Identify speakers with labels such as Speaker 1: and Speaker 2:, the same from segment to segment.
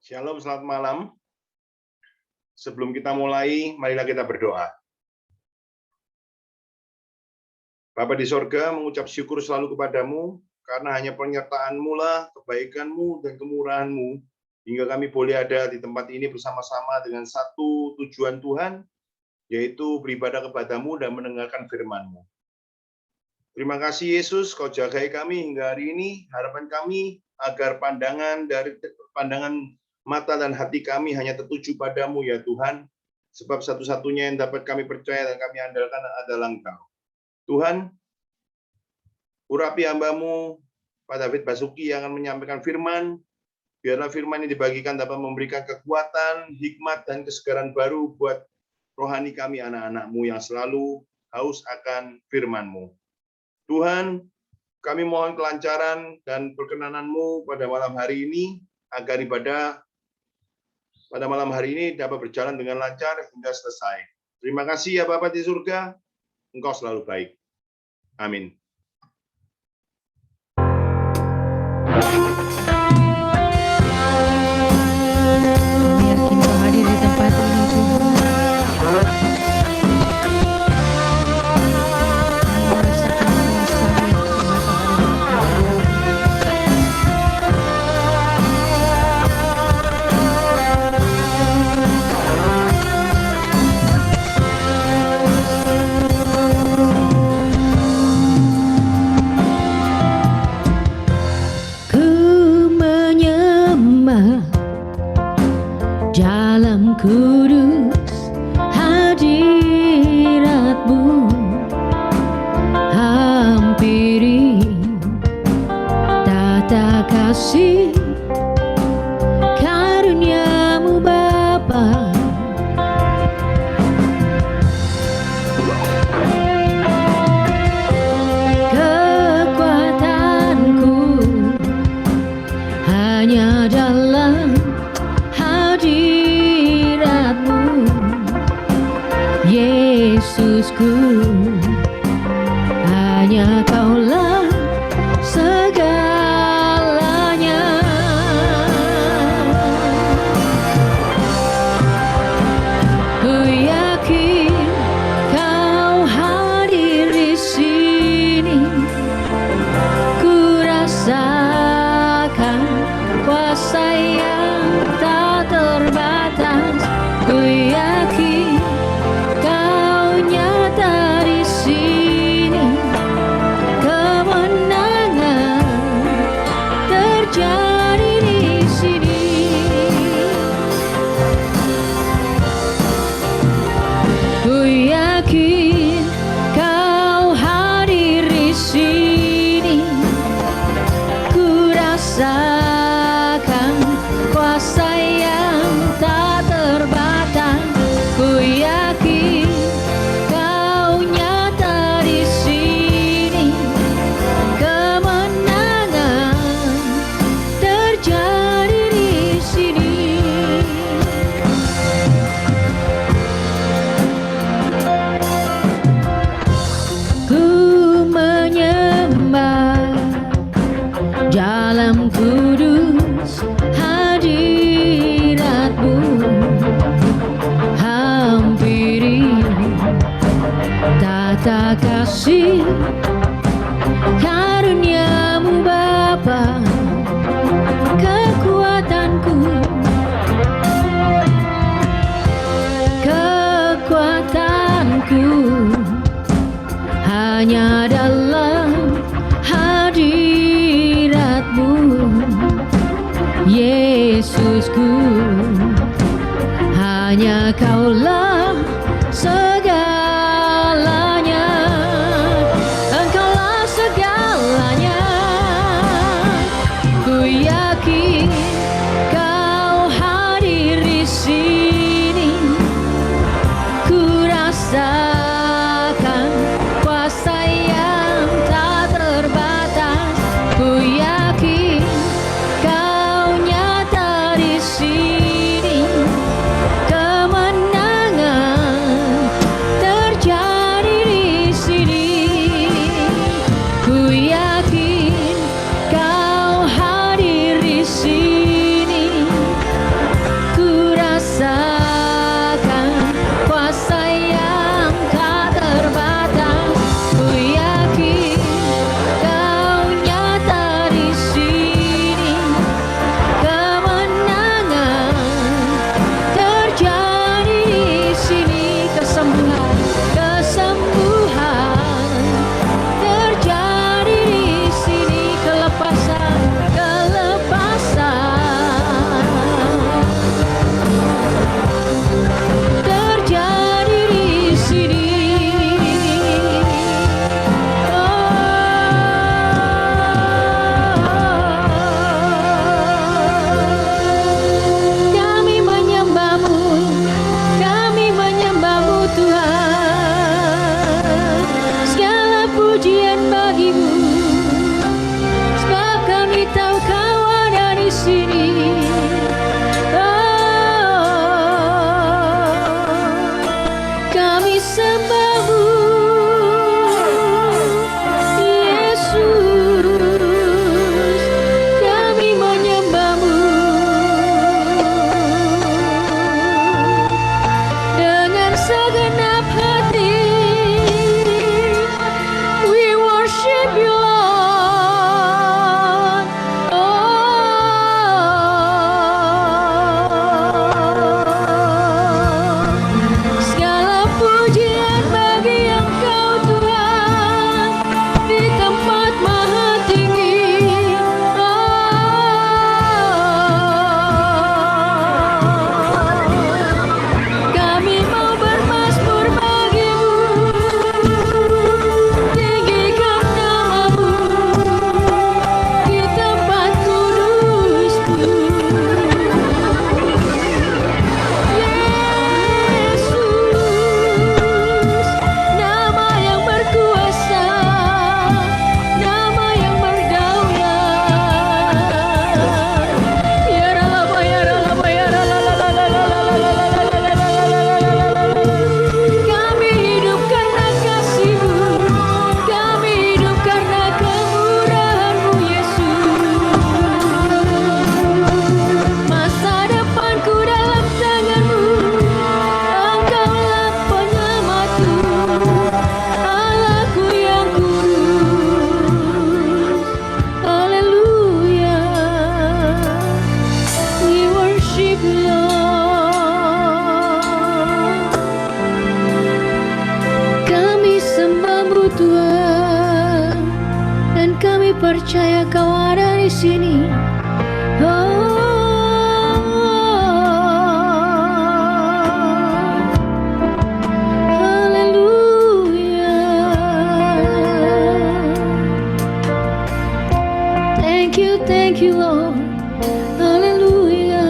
Speaker 1: Shalom, selamat malam. Sebelum kita mulai, marilah kita berdoa. Bapa di sorga, mengucap syukur selalu kepadamu, karena hanya penyertaan-Mu lah, kebaikan-Mu dan kemurahan-Mu, hingga kami boleh ada di tempat ini bersama-sama dengan satu tujuan Tuhan, yaitu beribadah kepadamu dan mendengarkan firman-Mu. Terima kasih Yesus, Kau jagai kami hingga hari ini. Harapan kami agar pandangan mata dan hati kami hanya tertuju padamu ya Tuhan, sebab satu-satunya yang dapat kami percaya dan kami andalkan adalah Engkau. Tuhan, urapi hamba-Mu, Pak David Basuki yang akan menyampaikan firman, biarlah firman ini dibagikan dapat memberikan kekuatan, hikmat, dan kesegaran baru buat rohani kami anak-anak-Mu yang selalu haus akan firman-Mu. Tuhan, kami mohon kelancaran dan perkenanan-Mu pada malam hari ini, agar ibadah pada malam hari ini dapat berjalan dengan lancar hingga selesai. Terima kasih ya Bapa di surga, Engkau selalu baik. Amin.
Speaker 2: Kami yakin Kau hadir di tempat ini Tuhan. Dalam kudus hadirat-Mu, hampiri tata kasih karunia-Mu Bapa. Kekuatanku hanya dalam hadirat-Mu, Yesusku, hanya Kaulah segalanya. Ku yakin Kau hadir di sini, ku rasakan kuasa yang tak terbatas. Ku yakin Kau nyata di sini, kemenangan terjadi di sini. Ku yakin Kau hadir di sini, ku rasakan kuasa yang tak terbatas. Ku yakin Kau nyata di sini, kemenangan terjadi di sini. Ku menyembah dalam kudus hadirat-Mu, hampiri tata kasih karunia-Mu Bapa. Kekuatanku hanya dalam hadirat-Mu, Yesusku, hanya Kaulah segalanya. Engkaulah segalanya. Ku yakin Kau hadir di sini, ku rasakan kuasa yang tak terbatas. Ku yakin Kau nyata di sini, kemenangan Lord. Kami sembahmu Tuhan, dan kami percaya Kau ada di sini. Thank you, Lord. Hallelujah.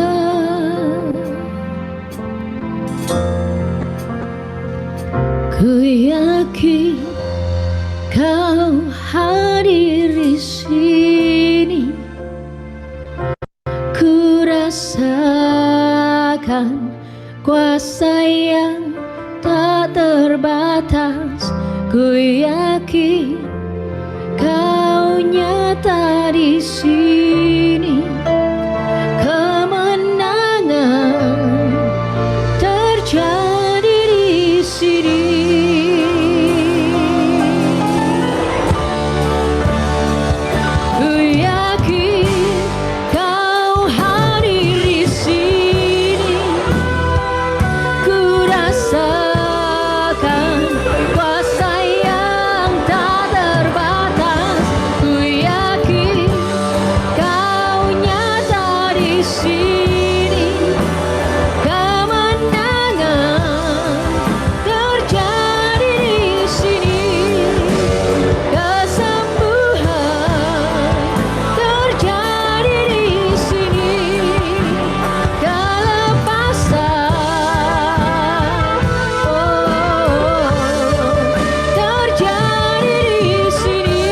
Speaker 2: Ku yakin Kau hadir di sini. Ku rasakan kuasa yang tak terbatas. Ku yakin Kau nyata di sini. Kemenangan terjadi di sini. Ku yakin Kau hadir di sini. Ku rasakan kuasa yang tak terbatas. Ku yakin Kau nyata di sini. Kemenangan terjadi di sini. Kesembuhan terjadi di sini. Kelepasan terjadi di sini.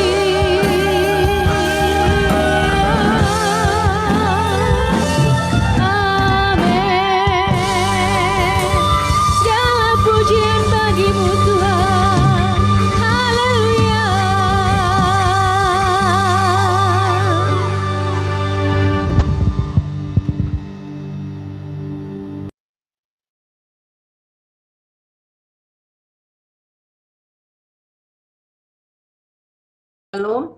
Speaker 2: Amin. Segala pujian bagimu Tuhan. Haleluya.
Speaker 3: Shalom.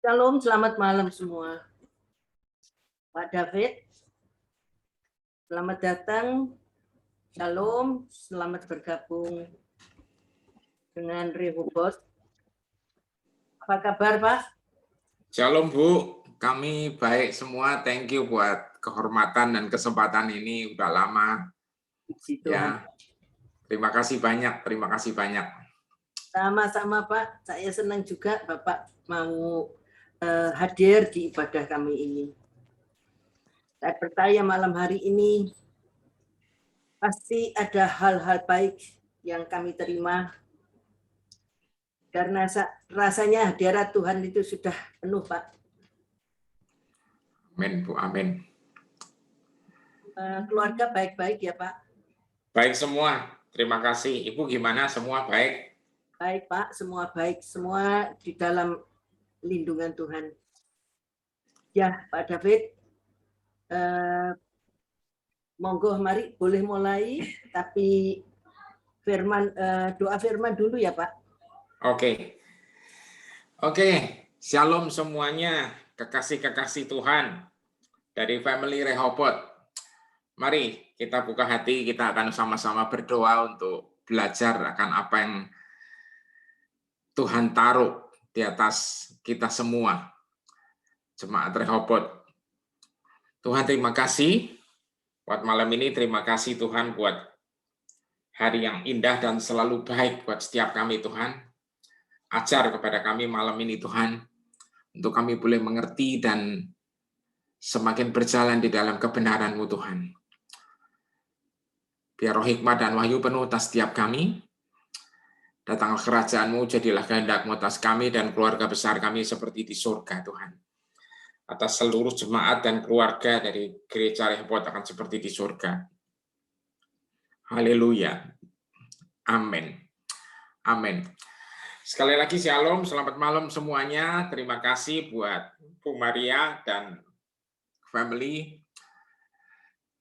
Speaker 3: Shalom, selamat malam semua. Pak David, selamat datang. Shalom, selamat bergabung dengan Rehoboth. Apa kabar, Pak?
Speaker 4: Shalom Bu, kami baik semua. Thank you buat kehormatan dan kesempatan ini. Udah lama.
Speaker 3: Puji Tuhan.
Speaker 4: Ya, terima kasih banyak. Terima kasih banyak.
Speaker 3: Sama-sama Pak, saya senang juga Bapak mau hadir di ibadah kami ini. Saya percaya malam hari ini pasti ada hal-hal baik yang kami terima. Karena rasanya hadirat Tuhan itu sudah penuh, Pak.
Speaker 4: Amin, Bu. Amin.
Speaker 3: Keluarga baik-baik ya, Pak?
Speaker 4: Baik semua. Terima kasih. Ibu gimana? Semua baik?
Speaker 3: Baik, Pak. Semua baik. Semua di dalam lindungan Tuhan. Ya, Pak David. Monggo, mari boleh mulai. Tapi doa firman dulu ya, Pak.
Speaker 4: Oke. Shalom semuanya. Kekasih-kekasih Tuhan dari family Rehoboth. Mari kita buka hati, kita akan sama-sama berdoa untuk belajar akan apa yang Tuhan taruh di atas kita semua, jemaat Rehoboth. Tuhan terima kasih buat malam ini, terima kasih Tuhan buat hari yang indah dan selalu baik buat setiap kami Tuhan. Ajar kepada kami malam ini Tuhan, untuk kami boleh mengerti dan semakin berjalan di dalam kebenaran-Mu Tuhan. Biar roh hikmah dan wahyu penuh atas setiap kami. Datanglah kerajaan-Mu, jadilah kehendak-Mu atas kami dan keluarga besar kami seperti di surga Tuhan. Atas seluruh jemaat dan keluarga dari gereja Rehoboth akan seperti di surga. Haleluya. Amin. Amin. Sekali lagi shalom, selamat malam semuanya. Terima kasih buat Bu Maria dan family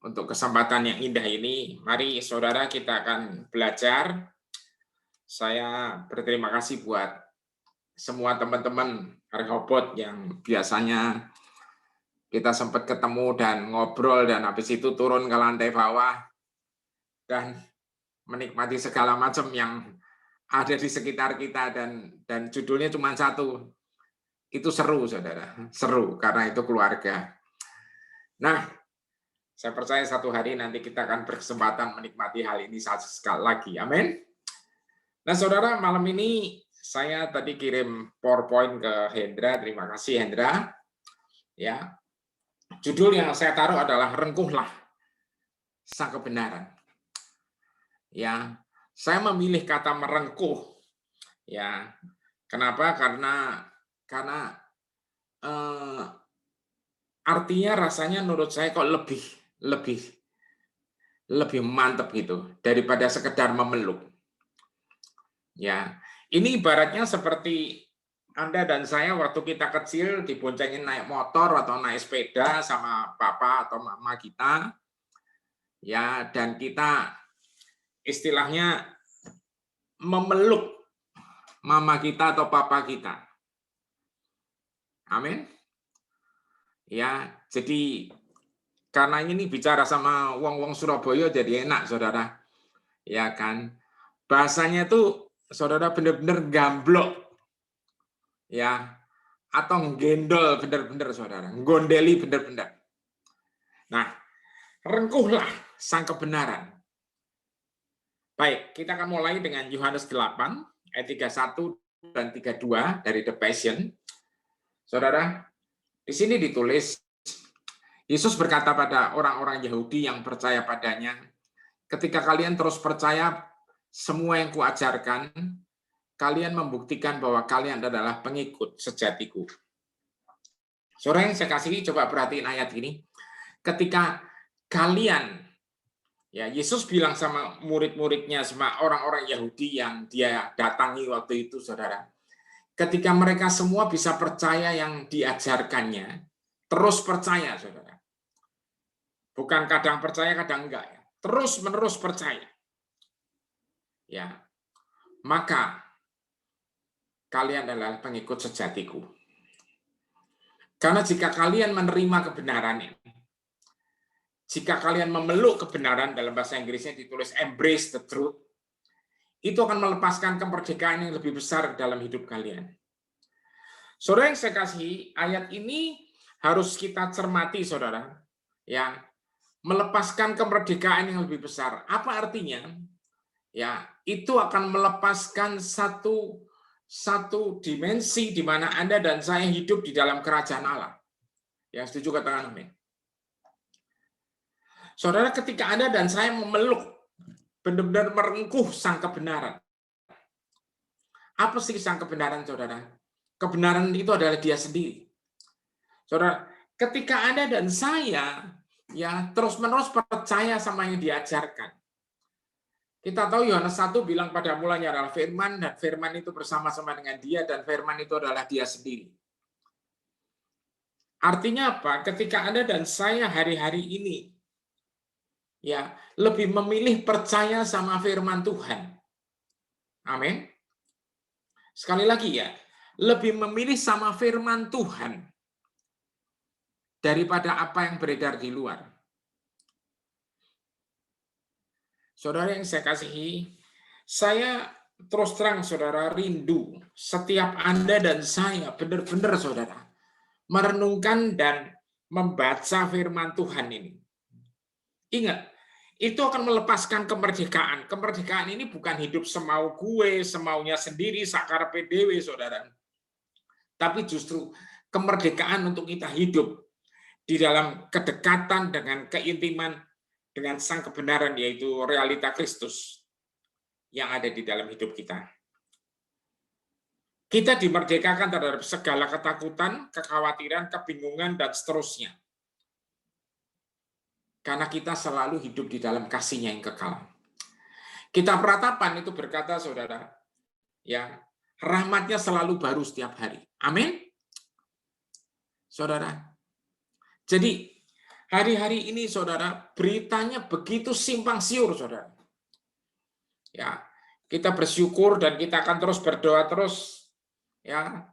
Speaker 4: untuk kesempatan yang indah ini. Mari saudara kita akan belajar. Saya berterima kasih buat semua teman-teman Rehoboth yang biasanya kita sempat ketemu dan ngobrol dan habis itu turun ke lantai bawah dan menikmati segala macam yang ada di sekitar kita dan judulnya cuma satu. Itu seru, saudara. Seru karena itu keluarga. Nah, saya percaya satu hari nanti kita akan berkesempatan menikmati hal ini sekali lagi. Amin. Nah, saudara, malam ini saya tadi kirim PowerPoint ke Hendra. Terima kasih, Hendra. Ya, judul yang saya taruh adalah Rengkuhlah Sang Kebenaran. Ya, saya memilih kata merengkuh. Ya, kenapa? Karena artinya rasanya menurut saya kok lebih mantap gitu daripada sekedar memeluk. Ya, ini ibaratnya seperti Anda dan saya waktu kita kecil diboncengin naik motor atau naik sepeda sama papa atau mama kita. Ya, dan kita istilahnya memeluk mama kita atau papa kita. Amin. Ya, jadi karena ini bicara sama wong-wong Surabaya jadi enak, saudara. Ya kan, bahasanya tuh saudara benar-benar gamblok, ya, atau gendol benar-benar, saudara, gondeli benar-benar. Nah, rengkuhlah sang kebenaran. Baik, kita akan mulai dengan Yohanes 8 ayat 31 dan 32 dari The Passion. Saudara, di sini ditulis, Yesus berkata pada orang-orang Yahudi yang percaya padanya, ketika kalian terus percaya semua yang kuajarkan, kalian membuktikan bahwa kalian adalah pengikut sejatiku. Saudara yang saya kasihi, coba perhatiin ayat ini. Ketika kalian, ya Yesus bilang sama murid-muridnya, sama orang-orang Yahudi yang dia datangi waktu itu, saudara, ketika mereka semua bisa percaya yang diajarkannya, terus percaya, saudara. Bukan kadang percaya, kadang enggak, ya. Terus-menerus percaya. Ya, maka kalian adalah pengikut sejatiku. Karena jika kalian menerima kebenaran ini, jika kalian memeluk kebenaran, dalam bahasa Inggrisnya ditulis embrace the truth, itu akan melepaskan kemerdekaan yang lebih besar dalam hidup kalian. Saudara yang saya kasihi, ayat ini harus kita cermati, saudara. Ya, melepaskan kemerdekaan yang lebih besar. Apa artinya? Ya, itu akan melepaskan satu dimensi di mana Anda dan saya hidup di dalam kerajaan Allah. Ya, setuju, katakan amin. Saudara, ketika Anda dan saya memeluk, benar-benar merengkuh sang kebenaran. Apa sih sang kebenaran, saudara? Kebenaran itu adalah dia sendiri. Saudara, ketika Anda dan saya ya terus-menerus percaya sama yang diajarkan. Kita tahu Yohanes 1 bilang pada mulanya adalah firman, dan firman itu bersama-sama dengan dia, dan firman itu adalah dia sendiri. Artinya apa? Ketika Anda dan saya hari-hari ini ya lebih memilih percaya sama firman Tuhan. Amin. Sekali lagi ya, lebih memilih sama firman Tuhan daripada apa yang beredar di luar. Saudara yang saya kasihi, saya terus terang, saudara, rindu setiap Anda dan saya benar-benar, saudara, merenungkan dan membaca firman Tuhan ini. Ingat, itu akan melepaskan kemerdekaan. Kemerdekaan ini bukan hidup semau gue, semaunya sendiri, sakar PDW, saudara. Tapi justru kemerdekaan untuk kita hidup di dalam kedekatan dengan keintiman dengan sang kebenaran, yaitu realita Kristus yang ada di dalam hidup kita. Kita dimerdekakan terhadap segala ketakutan, kekhawatiran, kebingungan, dan seterusnya. Karena kita selalu hidup di dalam kasih-Nya yang kekal. Kitab Ratapan itu berkata, saudara, ya, rahmat-Nya selalu baru setiap hari. Amin. Saudara, jadi hari-hari ini, saudara, beritanya begitu simpang siur, saudara. Ya, kita bersyukur dan kita akan terus berdoa terus, ya.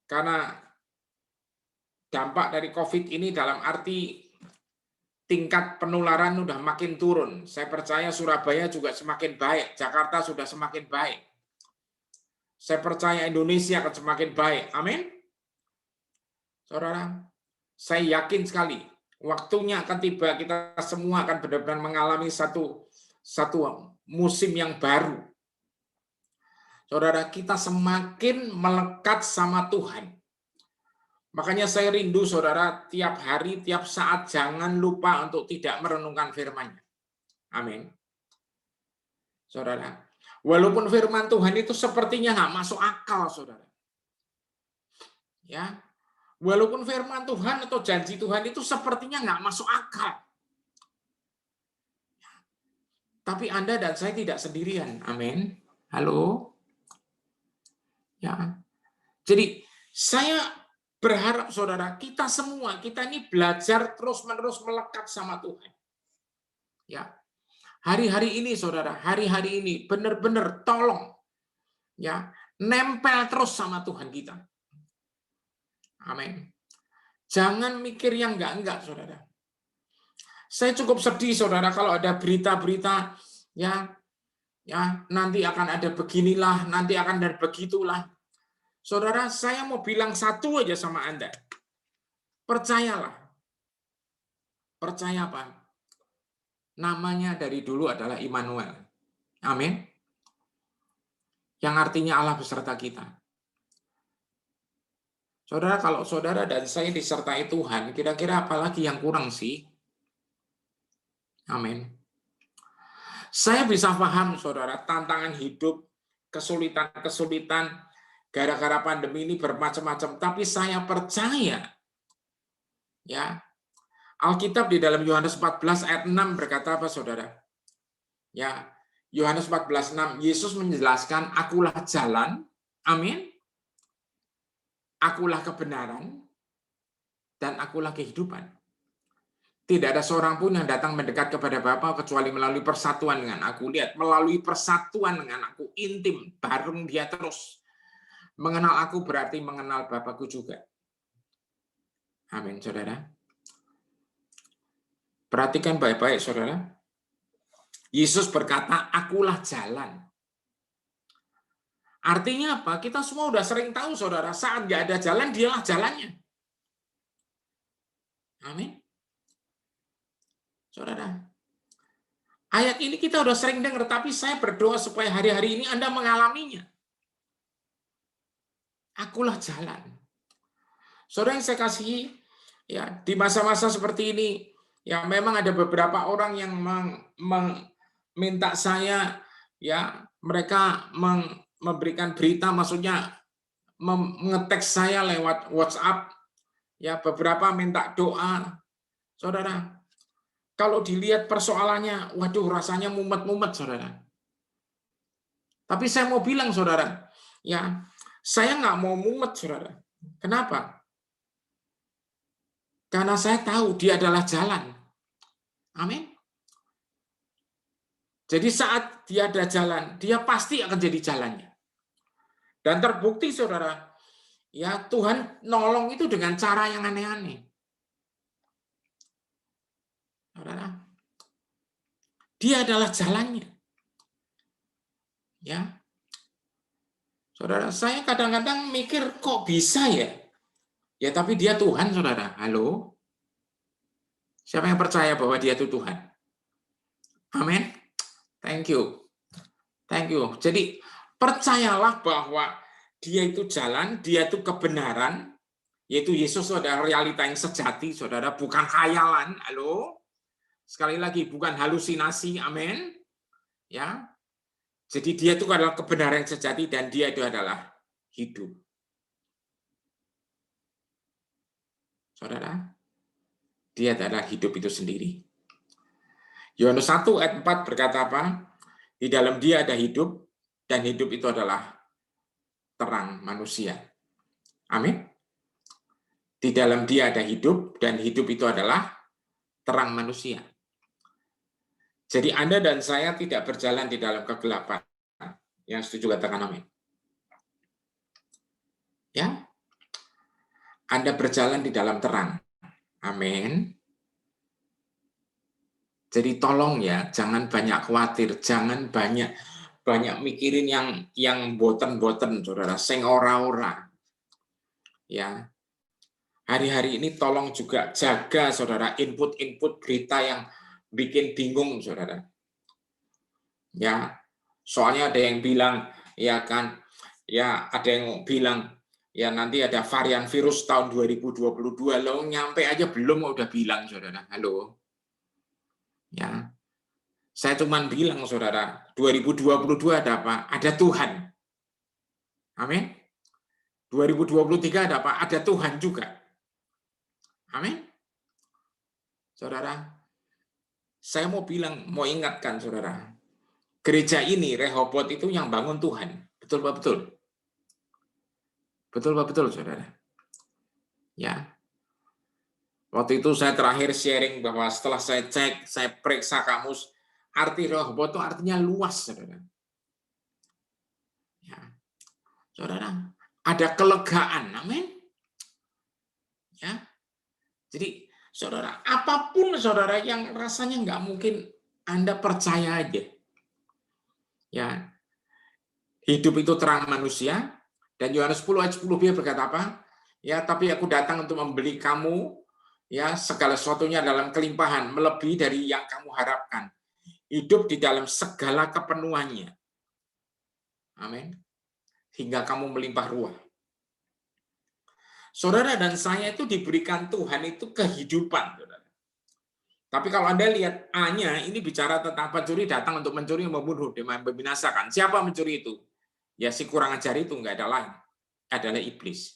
Speaker 4: Karena dampak dari COVID ini dalam arti tingkat penularan udah makin turun. Saya percaya Surabaya juga semakin baik, Jakarta sudah semakin baik. Saya percaya Indonesia akan semakin baik. Amin. Saudara, saya yakin sekali waktunya akan tiba, kita semua akan benar-benar mengalami satu musim yang baru. Saudara, kita semakin melekat sama Tuhan. Makanya saya rindu, saudara, tiap hari, tiap saat jangan lupa untuk tidak merenungkan firman-Nya. Amin. Saudara, walaupun firman Tuhan itu sepertinya nggak masuk akal, saudara. Ya, walaupun firman Tuhan atau janji Tuhan itu sepertinya nggak masuk akal. Tapi Anda dan saya tidak sendirian. Amin. Halo. Ya. Jadi saya berharap saudara, kita semua, kita ini belajar terus-menerus melekat sama Tuhan. Ya. Hari-hari ini saudara, hari-hari ini benar-benar tolong ya, nempel terus sama Tuhan kita. Amin. Jangan mikir yang enggak-enggak, saudara. Saya cukup sedih, saudara, kalau ada berita-berita ya nanti akan ada beginilah, nanti akan ada begitulah. Saudara, saya mau bilang satu aja sama Anda. Percayalah. Percaya apa? Namanya dari dulu adalah Immanuel. Amin. Yang artinya Allah beserta kita. Saudara, kalau saudara dan saya disertai Tuhan, kira-kira apalagi yang kurang sih? Amin. Saya bisa paham, saudara, tantangan hidup, kesulitan-kesulitan, gara-gara pandemi ini bermacam-macam. Tapi saya percaya, ya, Alkitab di dalam Yohanes 14 ayat 6 berkata apa, saudara? Ya, Yohanes 14:6, Yesus menjelaskan, akulah jalan, amin. Akulah kebenaran, dan akulah kehidupan. Tidak ada seorang pun yang datang mendekat kepada Bapa kecuali melalui persatuan dengan aku. Lihat, melalui persatuan dengan aku, intim, bareng dia terus. Mengenal aku berarti mengenal Bapakku juga. Amin, saudara. Perhatikan baik-baik, saudara. Yesus berkata, akulah jalan. Artinya apa? Kita semua udah sering tahu, saudara, saat nggak ada jalan, dialah jalannya. Amin. Saudara, ayat ini kita udah sering dengar, tapi saya berdoa supaya hari-hari ini Anda mengalaminya. Akulah jalan. Saudara yang saya kasihi, ya, di masa-masa seperti ini, ya memang ada beberapa orang yang minta saya, ya, mereka memberikan berita, maksudnya ngeteks saya lewat WhatsApp, ya, beberapa minta doa. Saudara, kalau dilihat persoalannya, waduh, rasanya mumet-mumet, saudara. Tapi saya mau bilang, saudara, ya, saya nggak mau mumet, saudara. Kenapa? Karena saya tahu dia adalah jalan. Amin. Jadi saat dia ada jalan, dia pasti akan jadi jalannya. Dan terbukti, saudara, ya, Tuhan nolong itu dengan cara yang aneh-aneh. Saudara, dia adalah jalannya. Ya. Saudara, saya kadang-kadang mikir kok bisa ya? Ya, tapi dia Tuhan, saudara. Halo? Siapa yang percaya bahwa dia itu Tuhan? Amin. Thank you. Thank you. Jadi, percayalah bahwa dia itu jalan, dia itu kebenaran, yaitu Yesus adalah realita yang sejati, saudara, bukan khayalan. Halo? Sekali lagi, bukan halusinasi. Amin. Ya. Jadi dia itu adalah kebenaran yang sejati dan dia itu adalah hidup. Saudara, dia adalah hidup itu sendiri. Yohanes 1 ayat 4 berkata apa? Di dalam dia ada hidup, dan hidup itu adalah terang manusia. Amin. Di dalam dia ada hidup, dan hidup itu adalah terang manusia. Jadi Anda dan saya tidak berjalan di dalam kegelapan. Yang setuju katakan amin. Ya. Anda berjalan di dalam terang. Amin. Jadi tolong ya, jangan banyak khawatir, jangan banyak mikirin yang boten-boten, saudara, sing ora-ora. Ya, hari-hari ini tolong juga jaga, saudara, input-input berita yang bikin bingung, saudara. Ya, soalnya ada yang bilang, ya kan, ya ada yang bilang, ya nanti ada varian virus tahun 2022, lo nyampe aja belum udah bilang, saudara. Halo, ya. Saya cuma bilang, saudara, 2022 ada apa? Ada Tuhan. Amin. 2023 ada apa? Ada Tuhan juga. Amin. Saudara, saya mau ingatkan, saudara, gereja ini, Rehobot itu yang bangun Tuhan. Betul, Pak, betul. Betul, Pak, betul, saudara. Ya. Waktu itu saya terakhir sharing bahwa setelah saya cek, saya periksa kamus, arti Rehobot itu artinya luas, saudara. Ya. Saudara, ada kelegaan, amin. Ya, jadi saudara, apapun saudara yang rasanya nggak mungkin, Anda percaya aja. Ya, hidup itu terang manusia, dan Yohanes 10 ayat 10b berkata apa? Ya, tapi aku datang untuk membeli kamu, ya, segala sesuatunya dalam kelimpahan, melebihi dari yang kamu harapkan. Hidup di dalam segala kepenuhannya. Amin. Hingga kamu melimpah ruah. Saudara dan saya itu diberikan Tuhan itu kehidupan. Saudara. Tapi kalau Anda lihat A-nya, ini bicara tentang pencuri datang untuk mencuri, membunuh, dan membinasakan. Siapa mencuri itu? Ya si kurang ajar itu, nggak ada lain. Adalah iblis.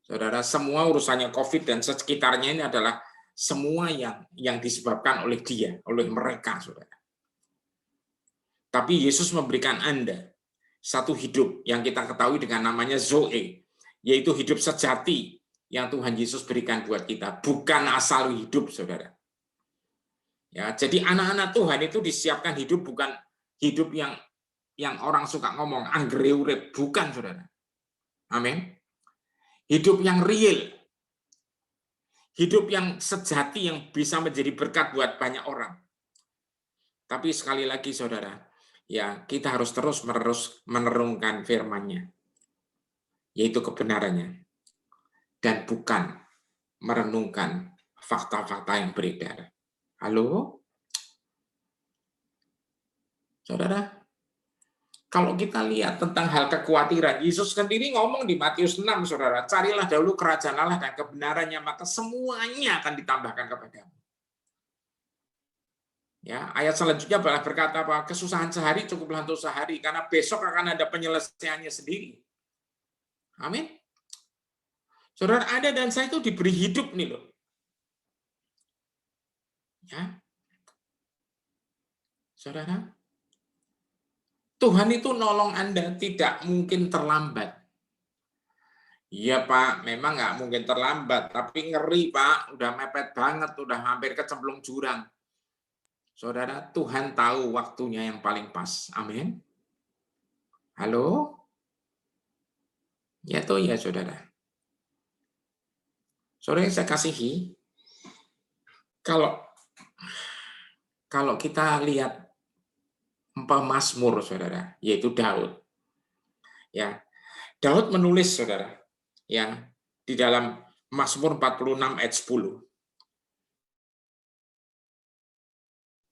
Speaker 4: Saudara, semua urusannya COVID dan sekitarnya ini adalah semua yang disebabkan oleh dia, oleh mereka, saudara. Tapi Yesus memberikan Anda satu hidup yang kita ketahui dengan namanya Zoe, yaitu hidup sejati yang Tuhan Yesus berikan buat kita, bukan asal hidup, saudara. Ya, jadi anak-anak Tuhan itu disiapkan hidup, bukan hidup yang orang suka ngomong anggere urip, bukan, saudara. Amin. Hidup yang real, hidup yang sejati yang bisa menjadi berkat buat banyak orang. Tapi sekali lagi, saudara, ya kita harus terus-menerus merenungkan firman-Nya, yaitu kebenarannya, dan bukan merenungkan fakta-fakta yang beredar. Halo? Saudara, kalau kita lihat tentang hal kekhawatiran, Yesus sendiri ngomong di Matius 6, saudara, carilah dahulu kerajaan Allah dan kebenarannya, maka semuanya akan ditambahkan kepadamu. Ya, ayat selanjutnya berkata bahwa kesusahan sehari cukuplah untuk sehari, karena besok akan ada penyelesaiannya sendiri. Amin. Saudara, Anda dan saya itu diberi hidup nih loh. Ya. Saudara, Tuhan itu nolong Anda tidak mungkin terlambat. Iya Pak, memang nggak mungkin terlambat, tapi ngeri Pak, udah mepet banget, udah hampir kecemplung jurang. Saudara, Tuhan tahu waktunya yang paling pas. Amin. Halo? Ya toh ya saudara. Saudara yang saya kasihi, kalau kita lihat pemazmur, saudara, yaitu Daud. Ya, Daud menulis, saudara, ya, di dalam Mazmur 46 ayat 10.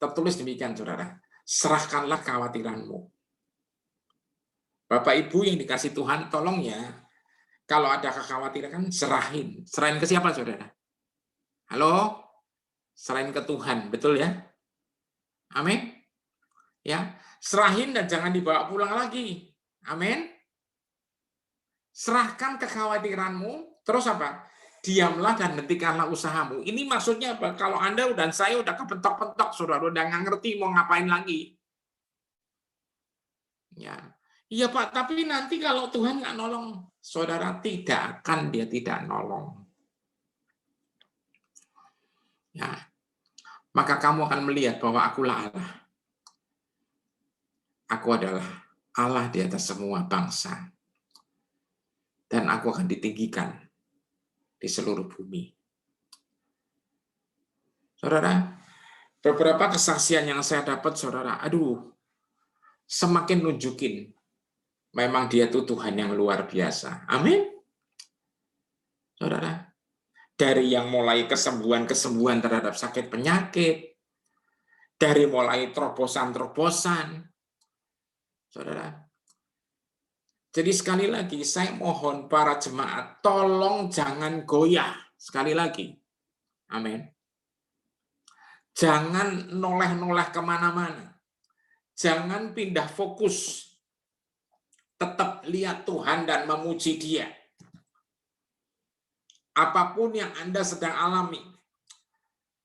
Speaker 4: Tertulis demikian, saudara. Serahkanlah kekhawatiranmu. Bapak Ibu yang dikasih Tuhan, tolong ya, kalau ada kekhawatiran, serahin. Serahin ke siapa, saudara? Halo? Serahin ke Tuhan, betul ya? Amin. Ya, serahin dan jangan dibawa pulang lagi. Amin. Serahkan kekhawatiranmu, terus apa? Diamlah dan hentikanlah usahamu. Ini maksudnya apa? Kalau Anda dan saya udah kepentok-pentok, saudara, udah nggak ngerti mau ngapain lagi. Ya, iya Pak, tapi nanti kalau Tuhan nggak nolong, saudara, tidak akan dia tidak nolong. Ya, maka kamu akan melihat bahwa akulah Allah. Aku adalah Allah di atas semua bangsa. dan aku akan ditinggikan di seluruh bumi. Saudara, beberapa kesaksian yang saya dapat, saudara, semakin nunjukin memang dia tuh Tuhan yang luar biasa. Amin. Saudara, dari yang mulai kesembuhan terhadap sakit penyakit, dari mulai terobosan-terobosan, saudara. Jadi sekali lagi saya mohon para jemaat, tolong jangan goyah. Sekali lagi, amin. Jangan noleh-noleh kemana-mana. Jangan pindah fokus. Tetap lihat Tuhan dan memuji Dia. Apapun yang Anda sedang alami,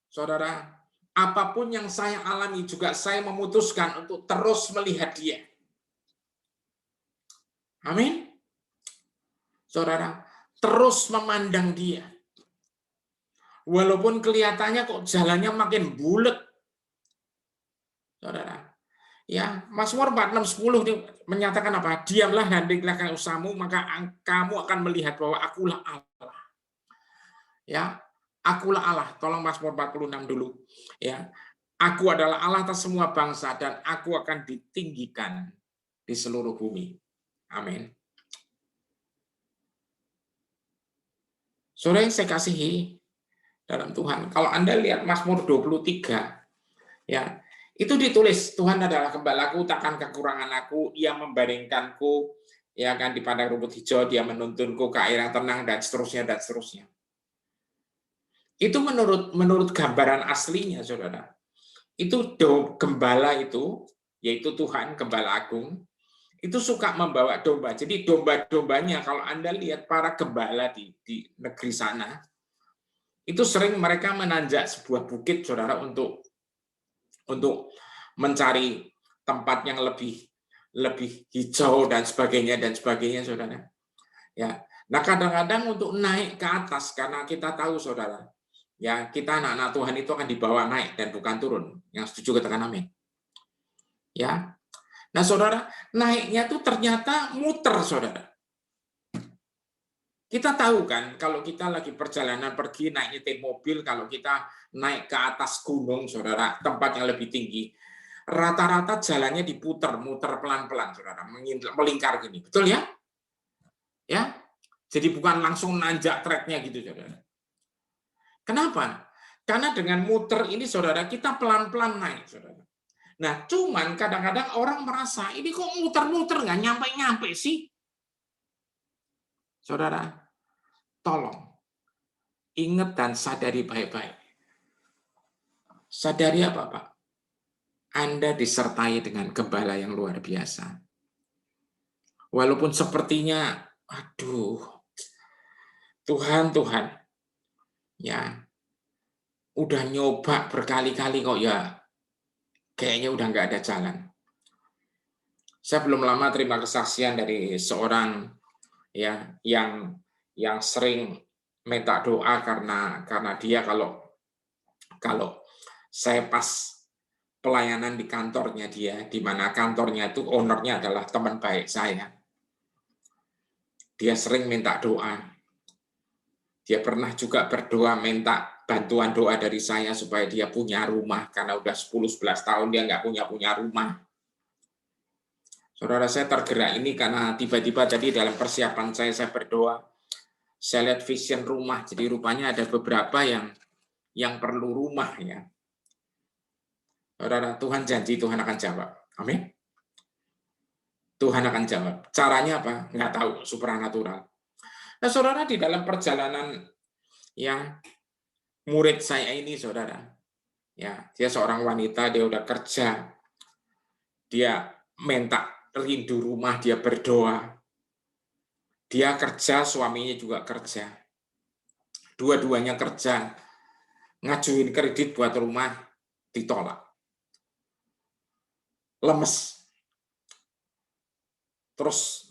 Speaker 4: saudara, apapun yang saya alami juga saya memutuskan untuk terus melihat Dia. Amin. Saudara, terus memandang Dia. Walaupun kelihatannya kok jalannya makin bulet. Saudara, ya, Mazmur 46:10 menyatakan apa? Diamlah dan tinggalkan usahamu, maka kamu akan melihat bahwa akulah Allah. Ya, akulah Allah. Tolong Mazmur 46 dulu. Ya, aku adalah Allah atas semua bangsa dan aku akan ditinggikan di seluruh bumi. Amin. Saudara yang saya kasihi dalam Tuhan, kalau Anda lihat Mazmur 23, ya, itu ditulis Tuhan adalah gembalaku, takkan kekurangan aku, Ia membaringkanku, ya kan, di padang rumput hijau, Dia menuntunku ke air yang tenang, dan seterusnya dan seterusnya. Itu menurut gambaran aslinya, saudara. Itu gembala itu, yaitu Tuhan, gembala agung, itu suka membawa domba. Jadi domba-dombanya, kalau Anda lihat para gembala di negeri sana, itu sering mereka menanjak sebuah bukit, saudara, untuk mencari tempat yang lebih hijau dan sebagainya, saudara. Ya, nah kadang-kadang untuk naik ke atas, karena kita tahu, saudara, ya kita anak-anak Tuhan itu akan dibawa naik dan bukan turun. Yang setuju katakan amin. Ya, nah saudara, naiknya tuh ternyata muter, saudara. Kita tahu kan, kalau kita lagi perjalanan pergi naik nyetir mobil, kalau kita naik ke atas gunung, saudara, tempat yang lebih tinggi, rata-rata jalannya muter pelan-pelan, saudara, melingkar gini, betul ya? Ya, jadi bukan langsung nanjak treknya gitu, saudara. Kenapa? Karena dengan muter ini, saudara, kita pelan-pelan naik, saudara. Nah, cuman kadang-kadang orang merasa ini kok muter-muter nggak nyampe-nyampe sih, saudara. Tolong ingat dan sadari baik-baik. Sadari apa, Pak? Anda disertai dengan gembala yang luar biasa. Walaupun sepertinya, aduh, Tuhan, ya, udah nyoba berkali-kali kok ya, kayaknya udah nggak ada jalan. Saya belum lama terima kesaksian dari seorang ya yang sering minta doa karena dia kalau saya pas pelayanan di kantornya dia, di mana kantornya itu ownernya adalah teman baik saya. Dia sering minta doa. Dia pernah juga berdoa minta bantuan doa dari saya supaya dia punya rumah karena udah 10-11 tahun dia nggak punya rumah. Saudara, saya tergerak ini karena tiba-tiba tadi dalam persiapan saya berdoa, saya lihat vision rumah. Jadi rupanya ada beberapa yang perlu rumah ya. Saudara, Tuhan janji Tuhan akan jawab. Amin. Tuhan akan jawab. Caranya apa? Nggak tahu, supranatural. Nah, saudara, di dalam perjalanan ya murid saya ini, saudara, ya dia seorang wanita, dia udah kerja, dia minta rindu rumah, dia berdoa. Dia kerja, suaminya juga kerja. Dua-duanya kerja. Ngajuin kredit buat rumah, ditolak. Lemes. Terus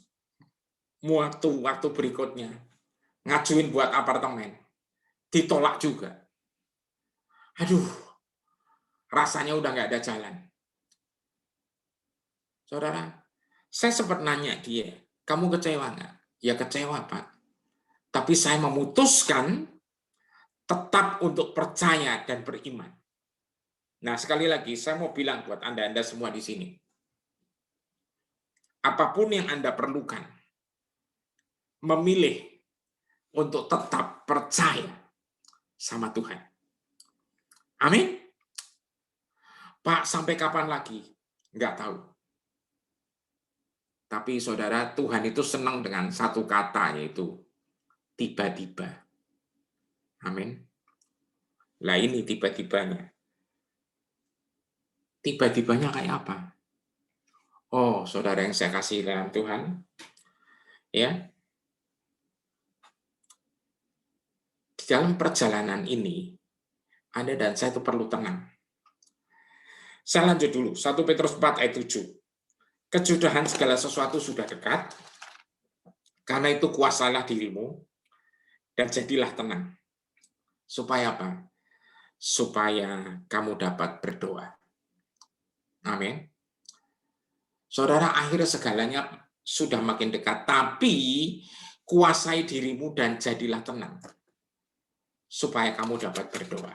Speaker 4: waktu berikutnya, ngajuin buat apartemen, ditolak juga. Aduh, rasanya udah nggak ada jalan. Saudara, saya sempat nanya dia, kamu kecewa nggak? Ya kecewa, Pak. Tapi saya memutuskan tetap untuk percaya dan beriman. Nah, sekali lagi saya mau bilang buat Anda semua di sini. Apapun yang Anda perlukan, memilih untuk tetap percaya sama Tuhan. Amin. Pak, sampai kapan lagi? Enggak tahu. Tapi saudara, Tuhan itu senang dengan satu kata, yaitu tiba-tiba. Amin. Lah ini tiba-tibanya. Tiba-tibanya kayak apa? Oh, saudara yang saya kasih dalam Tuhan, ya. Di dalam perjalanan ini, Anda dan saya itu perlu tenang. Saya lanjut dulu, 1 Petrus 4 ayat 7. Kesudahan segala sesuatu sudah dekat, karena itu kuasailah dirimu, dan jadilah tenang. Supaya apa? Supaya kamu dapat berdoa. Amin. Saudara, akhirnya segalanya sudah makin dekat, tapi kuasai dirimu dan jadilah tenang. Supaya kamu dapat berdoa.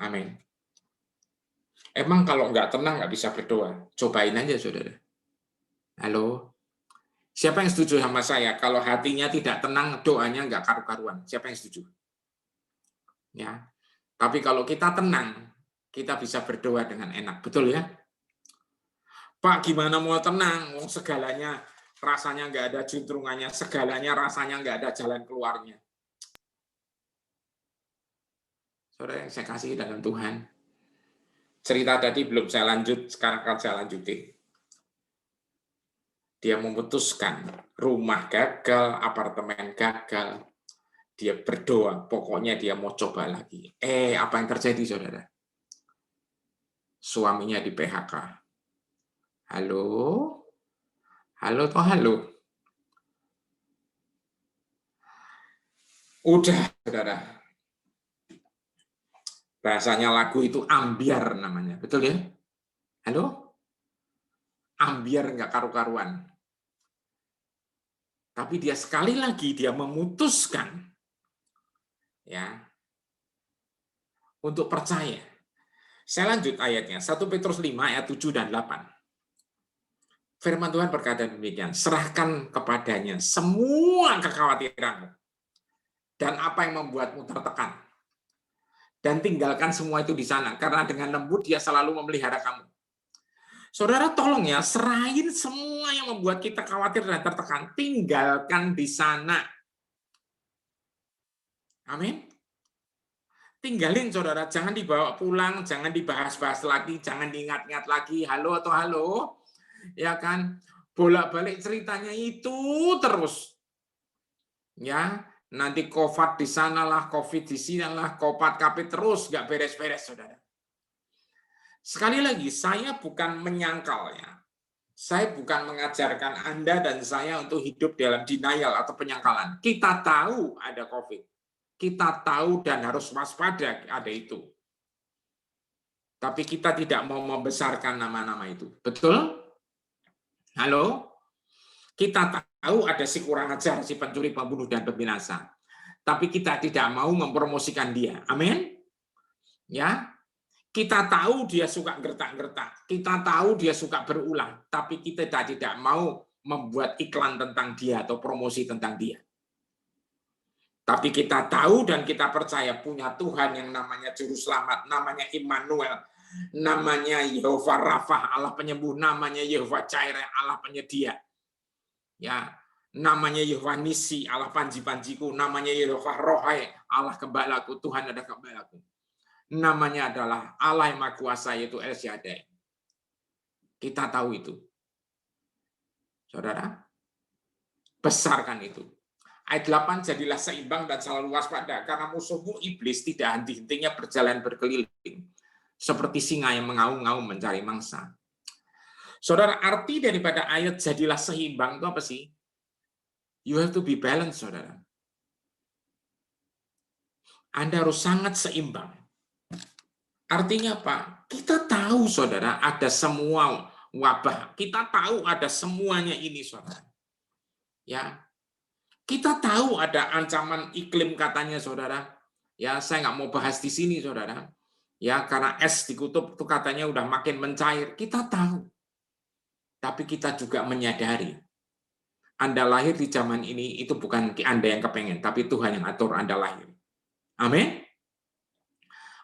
Speaker 4: Amin. Emang kalau nggak tenang nggak bisa berdoa? Cobain aja, saudara. Halo? Siapa yang setuju sama saya? Kalau hatinya tidak tenang, doanya nggak karu-karuan. Siapa yang setuju? Ya. Tapi kalau kita tenang, kita bisa berdoa dengan enak. Betul ya? Pak, gimana mau tenang? Segalanya rasanya nggak ada juntrungannya, segalanya rasanya nggak ada jalan keluarnya. Saudara yang saya kasih dalam Tuhan. Cerita tadi belum saya lanjut, sekarang akan saya lanjutin. Dia memutuskan rumah gagal, apartemen gagal. Dia berdoa, pokoknya dia mau coba lagi. Apa yang terjadi, saudara? Suaminya di PHK. Halo? Halo toh halo? Udah, saudara. Bahasanya lagu itu ambiar namanya. Betul ya? Halo? Ambiar nggak karu-karuan. Tapi dia sekali lagi, dia memutuskan ya untuk percaya. Saya lanjut ayatnya, 1 Petrus 5 ayat 7 dan 8. Firman Tuhan berkata demikian, serahkan kepadanya semua kekhawatiranmu dan apa yang membuatmu tertekan. Dan tinggalkan semua itu di sana, karena dengan lembut dia selalu memelihara kamu. Saudara, tolong ya, serahin semua yang membuat kita khawatir dan tertekan. Tinggalkan di sana. Amin. Tinggalin, saudara. Jangan dibawa pulang, jangan dibahas-bahas lagi, jangan diingat-ingat lagi. Halo atau halo. Ya kan? Bolak-balik ceritanya itu terus. Ya, nanti COVID di sanalah, COVID di sinalah, COVID terus, nggak beres-beres, saudara. Sekali lagi, saya bukan menyangkalnya. Saya bukan mengajarkan Anda dan saya untuk hidup dalam denial atau penyangkalan. Kita tahu ada COVID. Kita tahu dan harus waspada ada itu. Tapi kita tidak mau membesarkan nama-nama itu. Betul? Halo? Kita tahu ada si kurang ajar, si pencuri, pembunuh, dan pembinasa. Tapi kita tidak mau mempromosikan dia. Amin? Ya, kita tahu dia suka gertak-gertak. Kita tahu dia suka berulang. Tapi kita tidak mau membuat iklan tentang dia atau promosi tentang dia. Tapi kita tahu dan kita percaya punya Tuhan yang namanya Juru Selamat, namanya Immanuel, namanya Yehova Rafa, Allah penyembuh, namanya Yehova Jireh, Allah penyedia. Ya, namanya Yehova Nisi, Allah panji-panjiku, namanya Yehova Rohai, Allah gembalaku, Tuhan ada gembalaku. Namanya adalah Allah yang Maha Kuasa, yaitu El Shaddai. Kita tahu itu. Saudara, besarkan itu. Ayat 8, jadilah seimbang dan selalu waspada, karena musuhmu iblis tidak henti-hentinya berjalan berkeliling, seperti singa yang mengaum-ngaum mencari mangsa. Saudara, arti daripada ayat jadilah seimbang itu apa sih? You have to be balanced, saudara. Anda harus sangat seimbang. Artinya apa? Kita tahu, saudara, ada semua wabah. Kita tahu ada semuanya ini, saudara. Ya, Kita tahu ada ancaman iklim katanya, saudara. Ya, saya nggak mau bahas di sini, saudara. Ya, karena es di kutub itu katanya udah makin mencair. Kita tahu. Tapi kita juga menyadari Anda lahir di zaman ini itu bukan Anda yang kepengen, tapi Tuhan yang atur Anda lahir. Amin.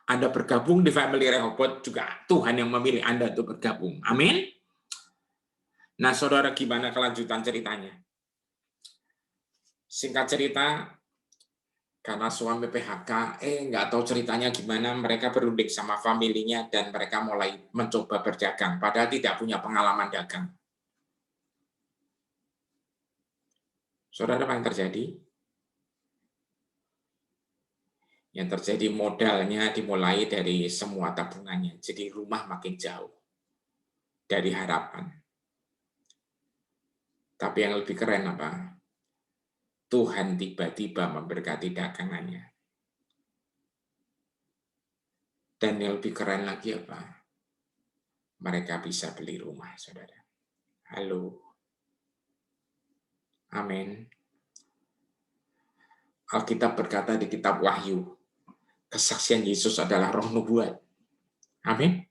Speaker 4: Anda bergabung di family Rehoboth juga Tuhan yang memilih Anda untuk bergabung. Amin. Nah, saudara, gimana kelanjutan ceritanya? Singkat cerita, karena suami PHK, nggak tahu ceritanya gimana, mereka berunding sama familinya dan mereka mulai mencoba berdagang, padahal tidak punya pengalaman dagang. Saudara, apa yang terjadi? Yang terjadi modalnya dimulai dari semua tabungannya, jadi rumah makin jauh dari harapan. Tapi yang lebih keren apa? Tuhan tiba-tiba memberkati dagangannya. Dan yang lebih keren lagi apa? Mereka bisa beli rumah, saudara. Halo. Amin. Alkitab berkata di kitab Wahyu, kesaksian Yesus adalah roh nubuat. Amin.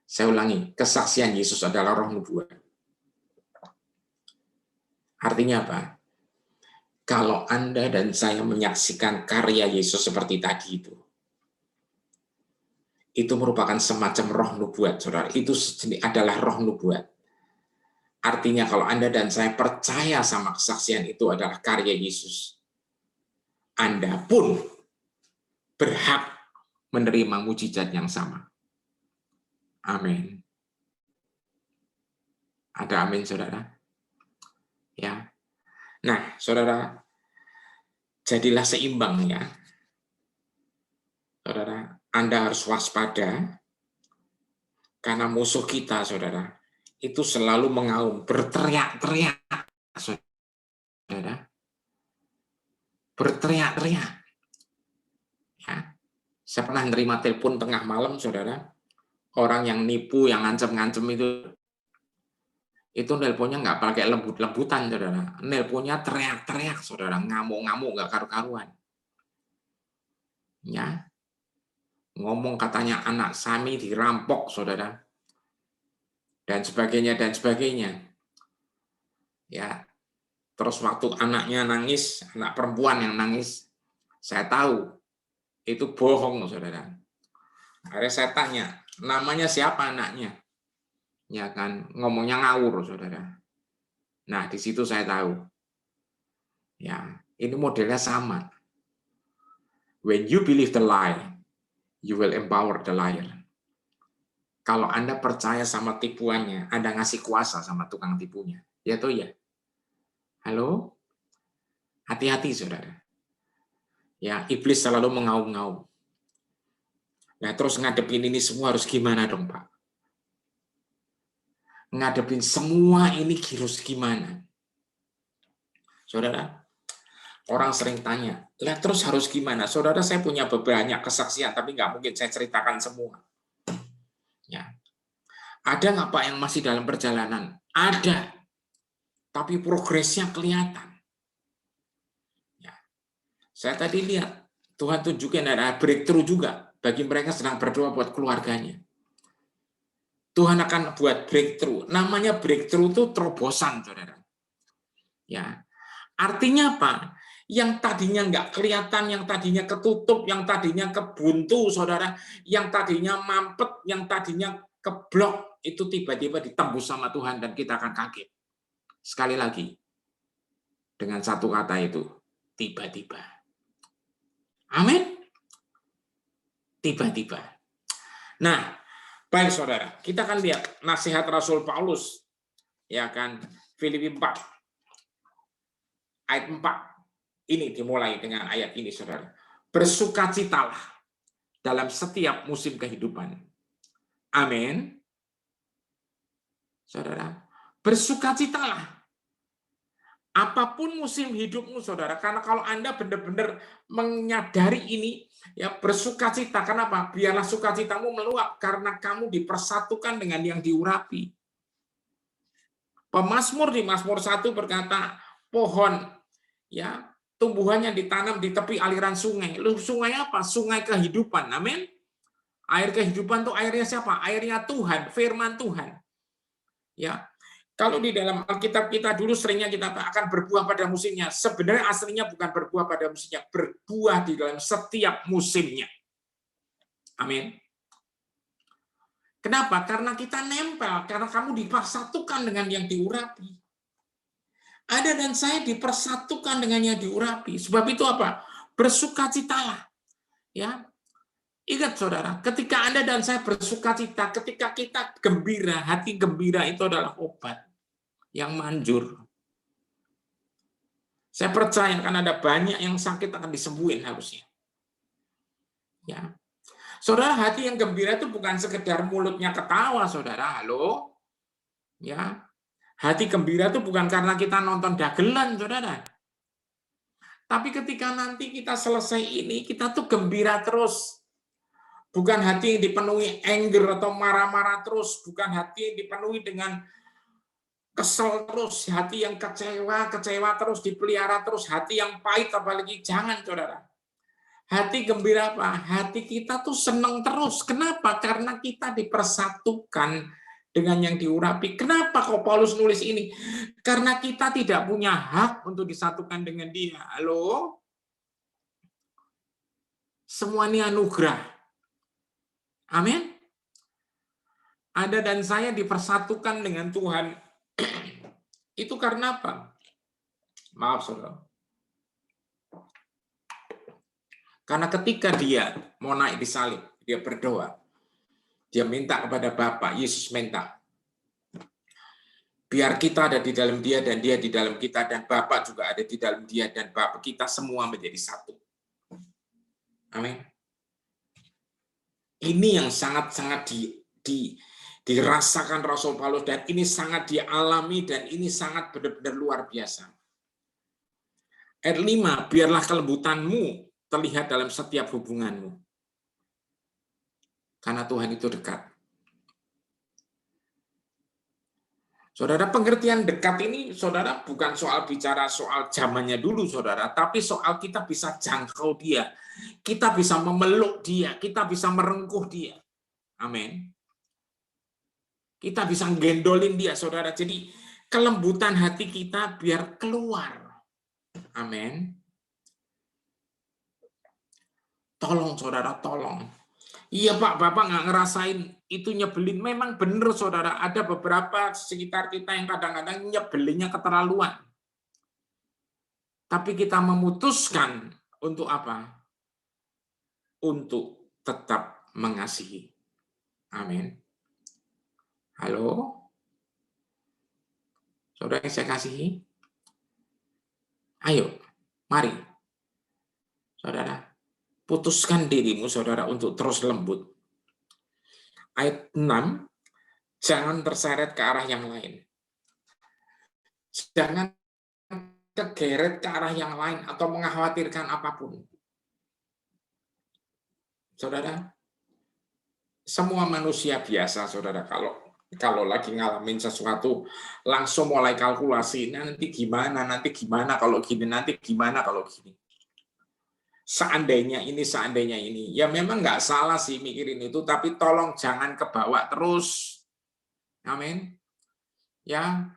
Speaker 4: Saya ulangi, kesaksian Yesus adalah roh nubuat. Artinya apa? Kalau Anda dan saya menyaksikan karya Yesus seperti tadi itu merupakan semacam roh nubuat, saudara. Itu adalah roh nubuat. Artinya kalau Anda dan saya percaya sama kesaksian itu adalah karya Yesus, Anda pun berhak menerima mujizat yang sama. Amin. Ada amin, saudara? Ya. Nah, saudara, jadilah seimbang ya. Saudara, Anda harus waspada karena musuh kita, saudara, itu selalu mengaum, berteriak-teriak, saudara. Berteriak-teriak. Ya. Saya pernah nerima telepon tengah malam, saudara. Orang yang nipu, yang ngancem-ngancem itu nelponnya nggak pakai lembut-lembutan, saudara. Nelponnya teriak-teriak, saudara. Ngamuk-ngamuk, nggak karu-karuan. Ya. Ngomong katanya anak Sami dirampok, saudara. Dan sebagainya, dan sebagainya. Ya. Terus waktu anaknya nangis, anak perempuan yang nangis, saya tahu itu bohong, saudara. Akhirnya saya tanya, namanya siapa anaknya? Ya kan, ngomongnya ngawur, saudara. Nah, di situ saya tahu. Ya, ini modelnya sama. When you believe the lie, you will empower the liar. Kalau Anda percaya sama tipuannya, Anda ngasih kuasa sama tukang tipunya. Ya toh ya? Halo? Hati-hati, saudara. Ya, iblis selalu mengaum-ngaum. Nah, terus ngadepin ini semua harus gimana dong, Pak? Ngadepin semua ini harus gimana? Saudara, orang sering tanya, lah terus harus gimana? Saudara, saya punya banyak kesaksian, tapi nggak mungkin saya ceritakan semua. Ya. Ada nggak Pak yang masih dalam perjalanan? Ada, tapi progresnya kelihatan. Ya. Saya tadi lihat, Tuhan tunjukin ada breakthrough juga bagi mereka sedang berdoa buat keluarganya. Tuhan akan buat breakthrough. Namanya breakthrough itu terobosan, saudara. Ya, artinya apa? Yang tadinya nggak kelihatan, yang tadinya ketutup, yang tadinya kebuntu, saudara, yang tadinya mampet, yang tadinya keblok, itu tiba-tiba ditembus sama Tuhan dan kita akan kaget. Sekali lagi, dengan satu kata itu, tiba-tiba. Amin. Tiba-tiba. Nah, baik saudara, kita akan lihat nasihat Rasul Paulus, ya kan, Filipi 4, ayat 4. Ini dimulai dengan ayat ini, saudara. Bersukacitalah dalam setiap musim kehidupan. Amin. Saudara, bersukacitalah. Apapun musim hidupmu, saudara, karena kalau Anda benar-benar menyadari ini, ya bersukacita. Kenapa? Biarlah sukacitamu meluap karena kamu dipersatukan dengan yang diurapi. Pemazmur di Mazmur 1 berkata, pohon ya, tumbuhannya ditanam di tepi aliran sungai. Loh, sungai apa? Sungai kehidupan. Amin. Air kehidupan itu airnya siapa? Airnya Tuhan, firman Tuhan. Ya. Kalau di dalam Alkitab kita dulu seringnya kita akan berbuah pada musimnya. Sebenarnya aslinya bukan berbuah pada musimnya, berbuah di dalam setiap musimnya. Amin. Kenapa? Karena kita nempel, karena kamu dipersatukan dengan yang diurapi. Ada dan saya dipersatukan dengan yang diurapi. Sebab itu apa? Bersukacitalah. Ya. Ingat saudara, ketika Anda dan saya bersukacita, ketika kita gembira, hati gembira itu adalah obat yang manjur. Saya percaya kan ada banyak yang sakit akan disembuhin harusnya. Ya. Saudara, hati yang gembira itu bukan sekedar mulutnya ketawa, saudara. Halo? Ya. Hati gembira itu bukan karena kita nonton dagelan, saudara. Tapi ketika nanti kita selesai ini, kita tuh gembira terus. Bukan hati yang dipenuhi anger atau marah-marah terus. Bukan hati yang dipenuhi dengan kesel terus, hati yang kecewa terus, dipelihara terus, hati yang pahit apalagi, jangan saudara. Hati gembira apa? Hati kita tuh senang terus. Kenapa? Karena kita dipersatukan dengan yang diurapi. Kenapa kok Paulus nulis ini? Karena kita tidak punya hak untuk disatukan dengan dia. Halo? Semua ini anugerah. Amin. Anda dan saya dipersatukan dengan Tuhan. Itu karena apa? Maaf, saudara. Karena ketika dia mau naik di salib, dia berdoa. Dia minta kepada Bapa, Yesus minta. Biar kita ada di dalam dia dan dia di dalam kita, dan Bapa juga ada di dalam dia dan Bapa, kita semua menjadi satu. Amin. Ini yang sangat-sangat dirasakan Rasul Paulus, dan ini sangat dialami, dan ini sangat benar-benar luar biasa. Ayat 5, biarlah kelembutanmu terlihat dalam setiap hubunganmu. Karena Tuhan itu dekat. Saudara, pengertian dekat ini, saudara, bukan soal bicara soal zamannya dulu, saudara, tapi soal kita bisa jangkau dia, kita bisa memeluk dia, kita bisa merengkuh dia. Amin. Kita bisa gendolin dia, saudara. Jadi kelembutan hati kita biar keluar. Amin. Tolong, saudara, tolong. Iya, Pak, Bapak nggak ngerasain itu nyebelin. Memang benar, saudara. Ada beberapa sekitar kita yang kadang-kadang nyebelinnya keterlaluan. Tapi kita memutuskan untuk apa? Untuk tetap mengasihi. Amin. Halo? Saudara yang saya kasihi? Ayo, mari. Saudara, putuskan dirimu, saudara, untuk terus lembut. Ayat 6, jangan terseret ke arah yang lain. Jangan kegeret ke arah yang lain atau mengkhawatirkan apapun. Saudara, semua manusia biasa, saudara, kalau lagi ngalamin sesuatu langsung mulai kalkulasi, nanti gimana kalau gini, nanti gimana kalau gini. Seandainya ini, ya memang nggak salah sih mikirin itu, tapi tolong jangan kebawa terus. Amin. Ya,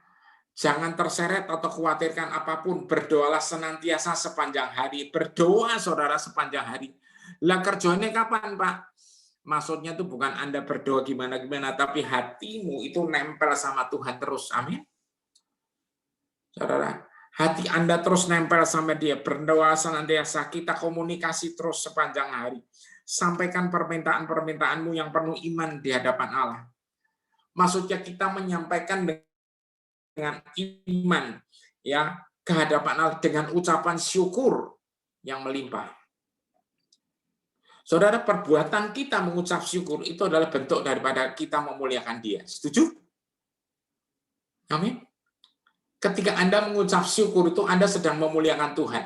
Speaker 4: jangan terseret atau khawatirkan apapun. Berdoalah senantiasa sepanjang hari. Berdoa, saudara, sepanjang hari. Lah kerjanya kapan, Pak? Maksudnya itu bukan Anda berdoa gimana-gimana, tapi hatimu itu nempel sama Tuhan terus. Amin. Saudara, hati Anda terus nempel sama dia. Berdoa senantiasa, kita komunikasi terus sepanjang hari. Sampaikan permintaan-permintaanmu yang penuh iman di hadapan Allah. Maksudnya kita menyampaikan dengan iman, ya, ke hadapan Allah dengan ucapan syukur yang melimpah. Saudara, perbuatan kita mengucap syukur itu adalah bentuk daripada kita memuliakan dia. Setuju? Amin. Ketika Anda mengucap syukur itu Anda sedang memuliakan Tuhan.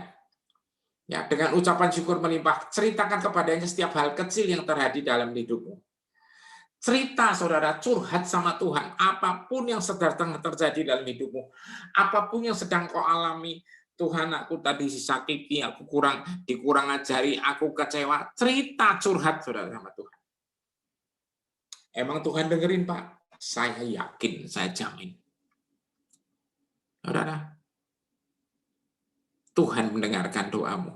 Speaker 4: Ya, dengan ucapan syukur melimpah, ceritakan kepadanya setiap hal kecil yang terjadi dalam hidupmu. Cerita, saudara, curhat sama Tuhan. Apapun yang sedang terjadi dalam hidupmu, apapun yang sedang kau alami, Tuhan, aku tadi disakiti, aku dikurang ajari, aku kecewa. Cerita curhat saudara sama Tuhan. Emang Tuhan dengerin, Pak? Saya yakin, saya jamin. Saudara, Tuhan mendengarkan doamu.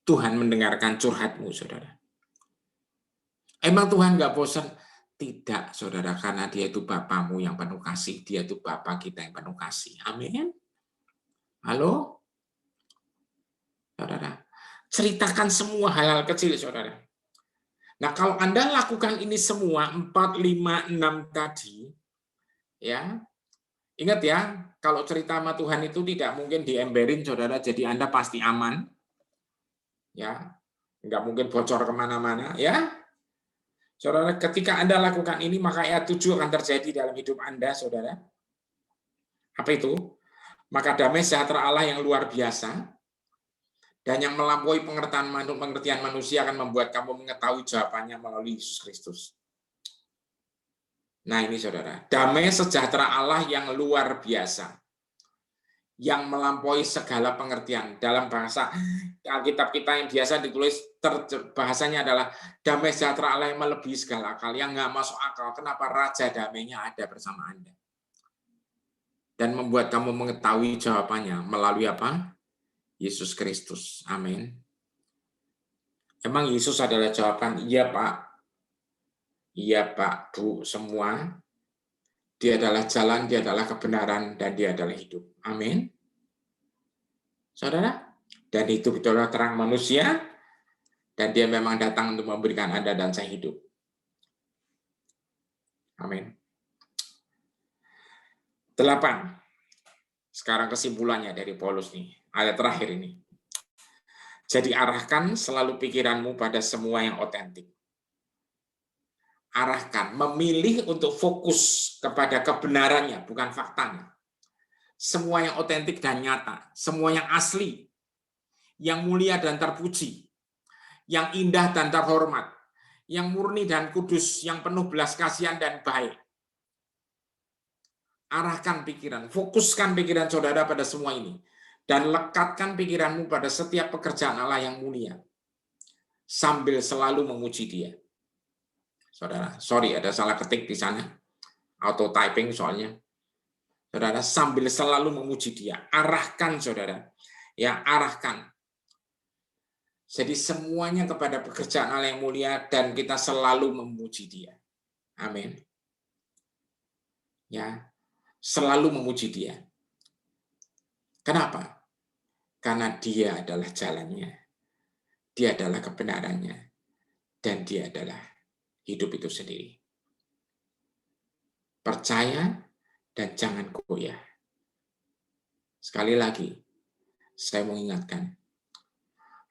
Speaker 4: Tuhan mendengarkan curhatmu, saudara. Emang Tuhan nggak bosan? Tidak, saudara, karena dia itu Bapamu yang penuh kasih. Dia itu Bapa kita yang penuh kasih. Amin. Halo? Saudara, ceritakan semua hal-hal kecil, saudara. Nah, kalau Anda lakukan ini semua, 4, 5, 6 tadi, ya, ingat ya, kalau cerita sama Tuhan itu tidak mungkin diemberin, saudara, jadi Anda pasti aman. Ya, nggak mungkin bocor kemana-mana, ya. Saudara, ketika Anda lakukan ini, maka ayat 7 akan terjadi dalam hidup Anda, saudara. Apa itu? Maka damai sejahtera Allah yang luar biasa, dan yang melampaui pengertian manusia akan membuat kamu mengetahui jawabannya melalui Yesus Kristus. Nah ini saudara, damai sejahtera Allah yang luar biasa, yang melampaui segala pengertian. Dalam bahasa Alkitab kita yang biasa ditulis, bahasanya adalah damai sejahtera Allah yang melebihi segala akal, yang nggak masuk akal. Kenapa Raja damainya ada bersama Anda? Dan membuat kamu mengetahui jawabannya melalui apa? Yesus Kristus. Amin. Emang Yesus adalah jawaban? Iya Pak. Iya Pak, Bu, semua. Dia adalah jalan, dia adalah kebenaran, dan dia adalah hidup. Amin. Saudara, dan itu adalah terang manusia, dan dia memang datang untuk memberikan Anda dan saya hidup. Amin. 8. Sekarang kesimpulannya dari Paulus nih, ayat terakhir ini. Jadi arahkan selalu pikiranmu pada semua yang otentik. Arahkan, memilih untuk fokus kepada kebenarannya, bukan faktanya. Semua yang otentik dan nyata, semua yang asli, yang mulia dan terpuji, yang indah dan terhormat, yang murni dan kudus, yang penuh belas kasihan dan baik. Arahkan pikiran, fokuskan pikiran saudara pada semua ini. Dan lekatkan pikiranmu pada setiap pekerjaan Allah yang mulia. Sambil selalu memuji dia. Saudara, sorry ada salah ketik di sana. Auto typing soalnya. Saudara, sambil selalu memuji dia. Arahkan saudara. Ya, arahkan. Jadi semuanya kepada pekerjaan Allah yang mulia dan kita selalu memuji dia. Amin. Ya, selalu memuji dia. Kenapa? Karena dia adalah jalannya. Dia adalah kebenarannya. Dan dia adalah hidup itu sendiri. Percaya dan jangan goyah. Sekali lagi, saya mau ingatkan.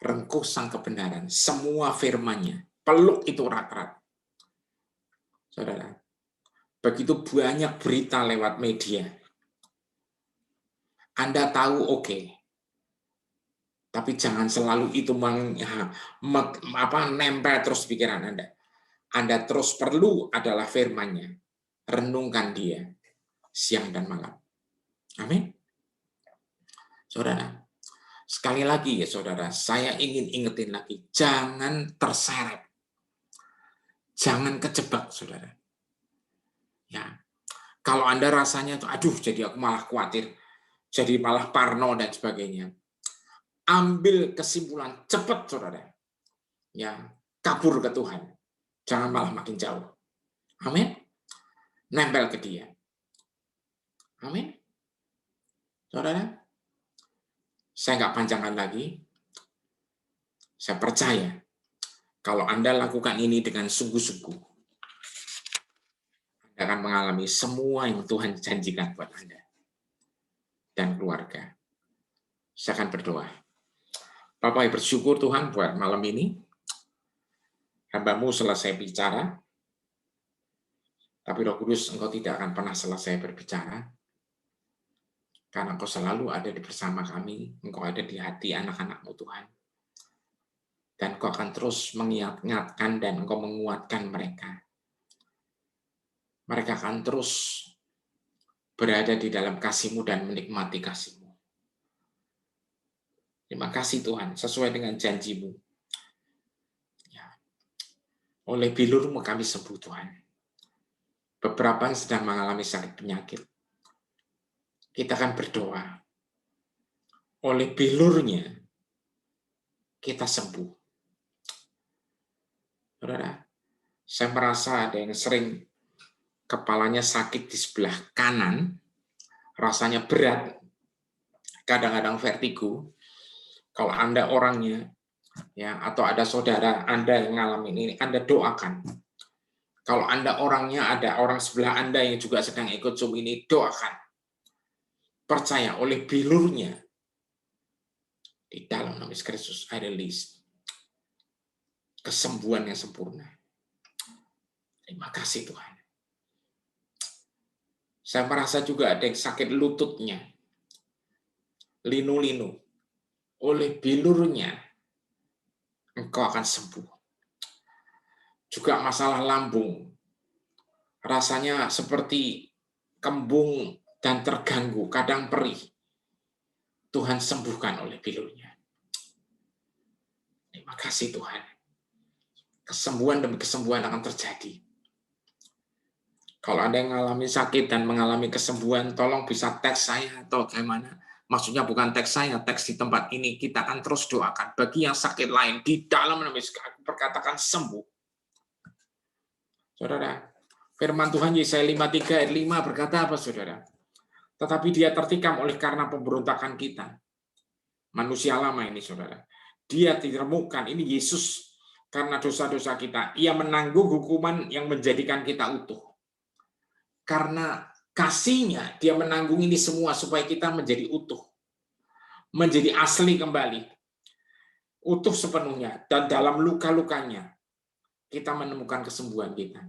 Speaker 4: Rengkuh sang kebenaran, semua firman-Nya. Peluk itu erat-erat. Saudara, begitu banyak berita lewat media. Anda tahu oke. Tapi jangan selalu itu nempel terus pikiran Anda. Anda terus perlu adalah firman-Nya. Renungkan dia siang dan malam. Amin. Saudara, sekali lagi ya saudara, saya ingin ingetin lagi, jangan terseret. Jangan kejebak saudara. Ya. Kalau Anda rasanya tuh aduh jadi aku malah khawatir, jadi malah parno dan sebagainya. Ambil kesimpulan cepat saudara. Ya, kabur ke Tuhan. Jangan malah makin jauh. Amin. Nempel ke dia. Amin. Saudara, saya nggak panjangkan lagi. Saya percaya kalau Anda lakukan ini dengan sungguh-sungguh, Anda akan mengalami semua yang Tuhan janjikan buat Anda dan keluarga. Saya akan berdoa. Bapak bersyukur Tuhan buat malam ini. Hamba-Mu selesai bicara, tapi Roh Kudus Engkau tidak akan pernah selesai berbicara, karena Engkau selalu ada bersama kami, Engkau ada di hati anak-anak-Mu Tuhan. Dan Engkau akan terus mengingatkan dan Engkau menguatkan mereka. Mereka akan terus berada di dalam kasih-Mu dan menikmati kasih-Mu. Terima kasih Tuhan, sesuai dengan janji-Mu. Ya. Oleh bilur-Mu kami sembuh Tuhan. Beberapa yang sedang mengalami sakit penyakit. Kita akan berdoa. Oleh bilurnya, kita sembuh. Saudara, saya merasa ada yang sering kepalanya sakit di sebelah kanan, rasanya berat, kadang-kadang vertigo. Kalau Anda orangnya, ya, atau ada saudara Anda yang ngalamin ini, Anda doakan. Kalau Anda orangnya, ada orang sebelah Anda yang juga sedang ikut Zoom ini, doakan. Percaya oleh bilurnya, di dalam nama Yesus Kristus, I release kesembuhan yang sempurna. Terima kasih Tuhan. Saya merasa juga ada yang sakit lututnya, linu-linu. Oleh bilurnya, engkau akan sembuh. Juga masalah lambung, rasanya seperti kembung dan terganggu, kadang perih. Tuhan sembuhkan oleh bilurnya. Terima kasih Tuhan. Kesembuhan demi kesembuhan akan terjadi. Kalau Anda yang mengalami sakit dan mengalami kesembuhan, tolong bisa teks saya atau bagaimana. Maksudnya bukan teks saya, teks di tempat ini. Kita akan terus doakan. Bagi yang sakit lain, di dalam nama Yesus, aku perkatakan sembuh. Saudara, firman Tuhan Yesaya 53 ayat 5 berkata apa saudara? Tetapi dia tertikam oleh karena pemberontakan kita. Manusia lama ini saudara. Dia ditemukan, ini Yesus, karena dosa-dosa kita. Ia menanggung hukuman yang menjadikan kita utuh. Karena kasihnya, dia menanggung ini semua supaya kita menjadi utuh. Menjadi asli kembali. Utuh sepenuhnya. Dan dalam luka-lukanya, kita menemukan kesembuhan kita.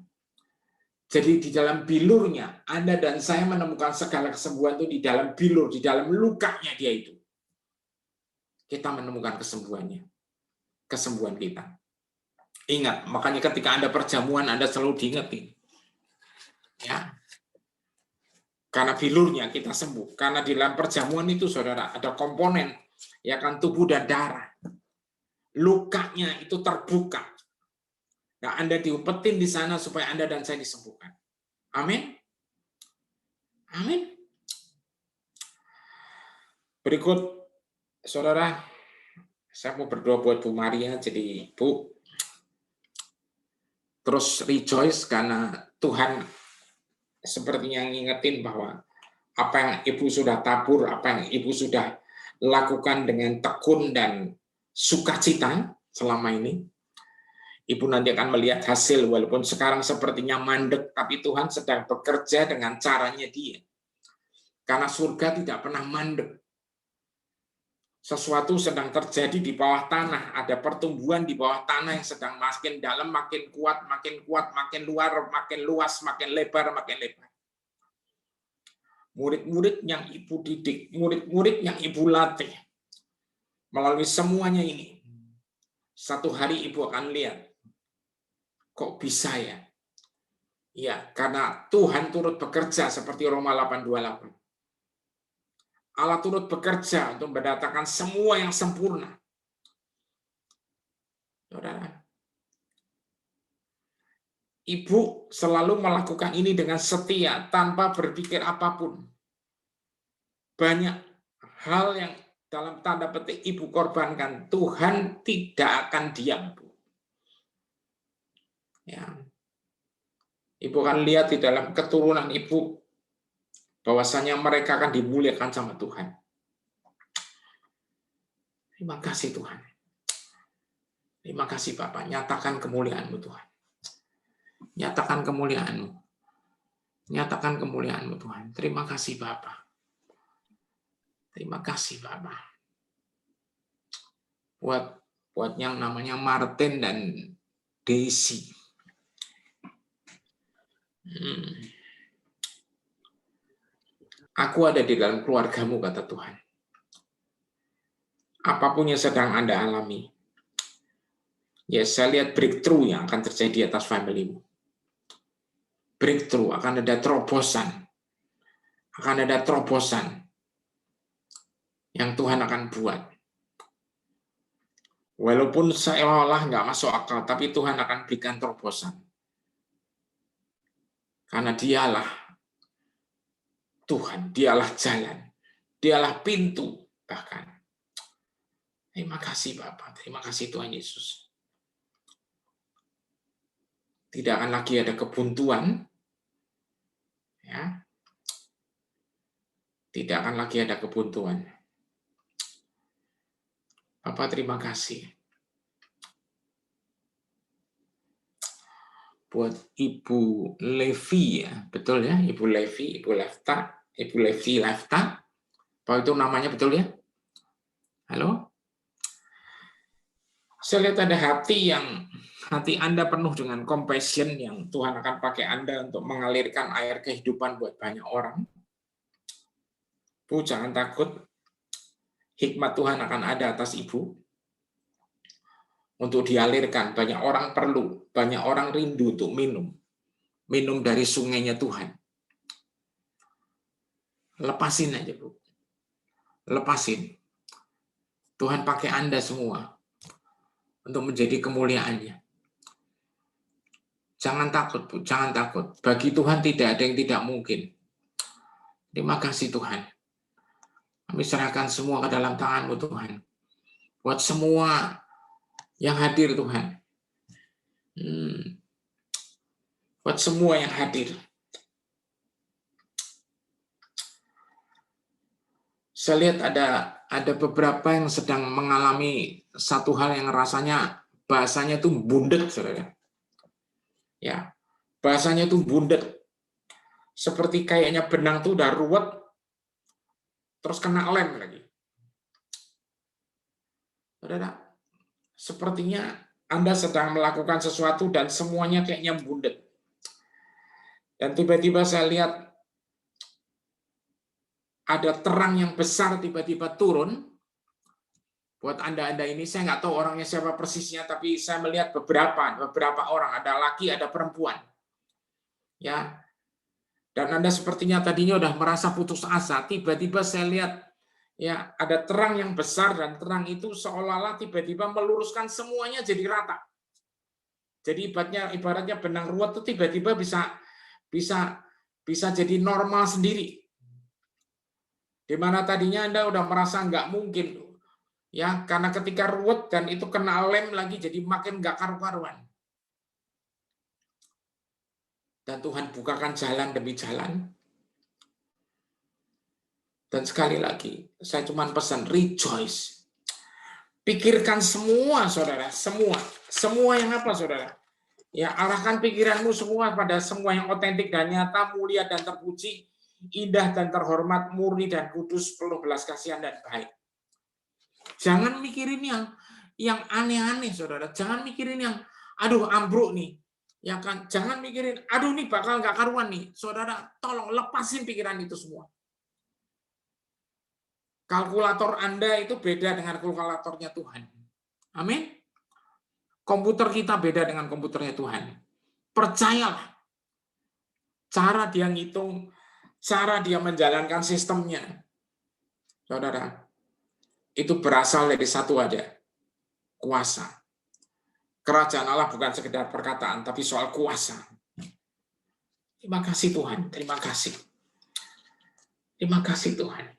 Speaker 4: Jadi di dalam bilurnya, Anda dan saya menemukan segala kesembuhan itu di dalam bilur, di dalam lukanya dia itu. Kita menemukan kesembuhannya. Kesembuhan kita. Ingat, makanya ketika Anda perjamuan, Anda selalu diingetin. Ya. Karena bilurnya kita sembuh. Karena di dalam perjamuan itu, saudara, ada komponen, ya kan, tubuh dan darah. Lukanya itu terbuka. Nah, Anda diumpetin di sana supaya Anda dan saya disembuhkan. Amin. Amin. Berikut, saudara, saya mau berdoa buat Bu Maria. Jadi, Bu, terus rejoice karena Tuhan sepertinya ngingetin bahwa apa yang Ibu sudah tabur, apa yang Ibu sudah lakukan dengan tekun dan sukacita selama ini, Ibu nanti akan melihat hasil, walaupun sekarang sepertinya mandek, tapi Tuhan sedang bekerja dengan caranya Dia. Karena surga tidak pernah mandek. Sesuatu sedang terjadi di bawah tanah, ada pertumbuhan di bawah tanah yang sedang makin dalam, makin kuat, makin luar, makin luas, makin lebar, makin lebar. Murid-murid yang Ibu didik, murid-murid yang Ibu latih, melalui semuanya ini, satu hari Ibu akan lihat, kok bisa ya? Ya, karena Tuhan turut bekerja seperti Roma 8:28. Allah turut bekerja untuk mendatangkan semua yang sempurna. Saudara, Ibu selalu melakukan ini dengan setia, tanpa berpikir apapun. Banyak hal yang dalam tanda petik Ibu korbankan, Tuhan tidak akan diam. Ya. Ibu akan lihat di dalam keturunan Ibu, bahwasanya mereka akan dimuliakan sama Tuhan. Terima kasih Tuhan. Terima kasih Bapak. Nyatakan kemuliaan-Mu Tuhan. Nyatakan kemuliaan-Mu. Nyatakan kemuliaan-Mu Tuhan. Terima kasih Bapak. Terima kasih Bapak. Buat yang namanya Martin dan Daisy. Aku ada di dalam keluargamu, kata Tuhan. Apapun yang sedang Anda alami, ya saya lihat breakthrough yang akan terjadi atas family-mu. Breakthrough, akan ada terobosan. Akan ada terobosan yang Tuhan akan buat. Walaupun seolah-olah nggak masuk akal, tapi Tuhan akan berikan terobosan. Karena dialah Tuhan, dialah jalan, dialah pintu bahkan. Terima kasih Bapak, terima kasih Tuhan Yesus. Tidak akan lagi ada kebuntuan, ya. Tidak akan lagi ada kebuntuan. Bapak terima kasih. Buat Ibu Levi ya, betul ya, Ibu Levi, Ibu Lefta, Ibu Levi Lefta. Apa itu namanya betul ya? Halo? Saya lihat ada hati Anda penuh dengan compassion yang Tuhan akan pakai Anda untuk mengalirkan air kehidupan buat banyak orang. Bu, jangan takut. Hikmat Tuhan akan ada atas Ibu untuk dialirkan. Banyak orang perlu, banyak orang rindu untuk minum dari sungainya Tuhan. Lepasin aja, Bu. Lepasin. Tuhan pakai Anda semua untuk menjadi kemuliaannya. Jangan takut, Bu. Jangan takut. Bagi Tuhan tidak ada yang tidak mungkin. Terima kasih Tuhan. Kami serahkan semua ke dalam tangan-Mu Tuhan. Buat semua yang hadir Tuhan. Buat semua yang hadir. Saya lihat ada beberapa yang sedang mengalami satu hal yang rasanya bahasanya itu bundet, saudara. Ya, bahasanya itu bundet. Seperti kayaknya benang tuh udah ruwet, terus kena lem lagi. Saudara, sepertinya Anda sedang melakukan sesuatu dan semuanya kayaknya bundet. Dan tiba-tiba saya lihat ada terang yang besar tiba-tiba turun. Buat Anda ini, saya nggak tahu orangnya siapa persisnya, tapi saya melihat beberapa orang, ada laki, ada perempuan. Ya. Dan Anda sepertinya tadinya udah merasa putus asa, tiba-tiba saya lihat ya ada terang yang besar dan terang itu seolah-olah tiba-tiba meluruskan semuanya jadi rata. Jadi ibaratnya benang ruwet itu tiba-tiba bisa jadi normal sendiri. Di mana tadinya Anda udah merasa nggak mungkin, ya karena ketika ruwet dan itu kena lem lagi jadi makin nggak karu-karuan. Dan Tuhan bukakan jalan demi jalan. Dan sekali lagi, saya cuma pesan rejoice. Pikirkan semua, saudara, semua yang apa, saudara? Ya, arahkan pikiranmu semua pada semua yang otentik dan nyata, mulia dan terpuji, indah dan terhormat, murni dan kudus, penuh belas kasihan dan baik. Jangan mikirin yang aneh-aneh, saudara. Jangan mikirin yang, aduh ambruk nih. Ya kan, jangan mikirin, aduh nih bakal nggak karuan nih. Saudara, tolong lepasin pikiran itu semua. Kalkulator Anda itu beda dengan kalkulatornya Tuhan. Amin. Komputer kita beda dengan komputernya Tuhan. Percayalah. Cara dia ngitung, cara dia menjalankan sistemnya. Saudara, itu berasal dari satu aja. Kuasa. Kerajaan Allah bukan sekedar perkataan, tapi soal kuasa. Terima kasih Tuhan, terima kasih. Terima kasih Tuhan.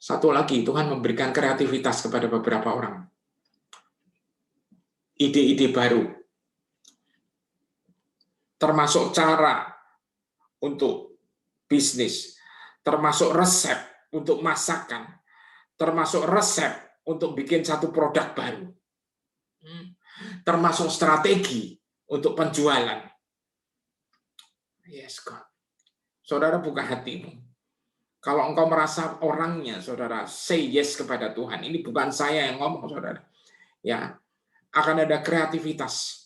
Speaker 4: Satu lagi, Tuhan memberikan kreativitas kepada beberapa orang. Ide-ide baru. Termasuk cara untuk bisnis. Termasuk resep untuk masakan. Termasuk resep untuk bikin satu produk baru. Termasuk strategi untuk penjualan. Yes, God. Saudara buka hatimu. Kalau engkau merasa orangnya, saudara, say yes kepada Tuhan. Ini bukan saya yang ngomong, saudara. Ya, akan ada kreativitas.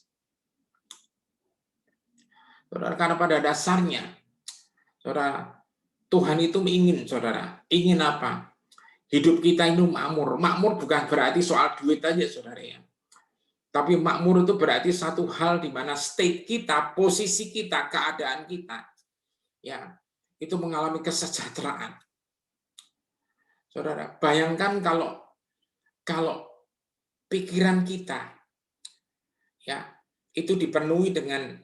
Speaker 4: Saudara, karena pada dasarnya, saudara, Tuhan itu ingin, saudara, ingin apa? Hidup kita itu makmur. Makmur bukan berarti soal duit aja, saudara ya. Tapi makmur itu berarti satu hal di mana state kita, posisi kita, keadaan kita, ya, itu mengalami kesejahteraan. Saudara, bayangkan kalau pikiran kita ya itu dipenuhi dengan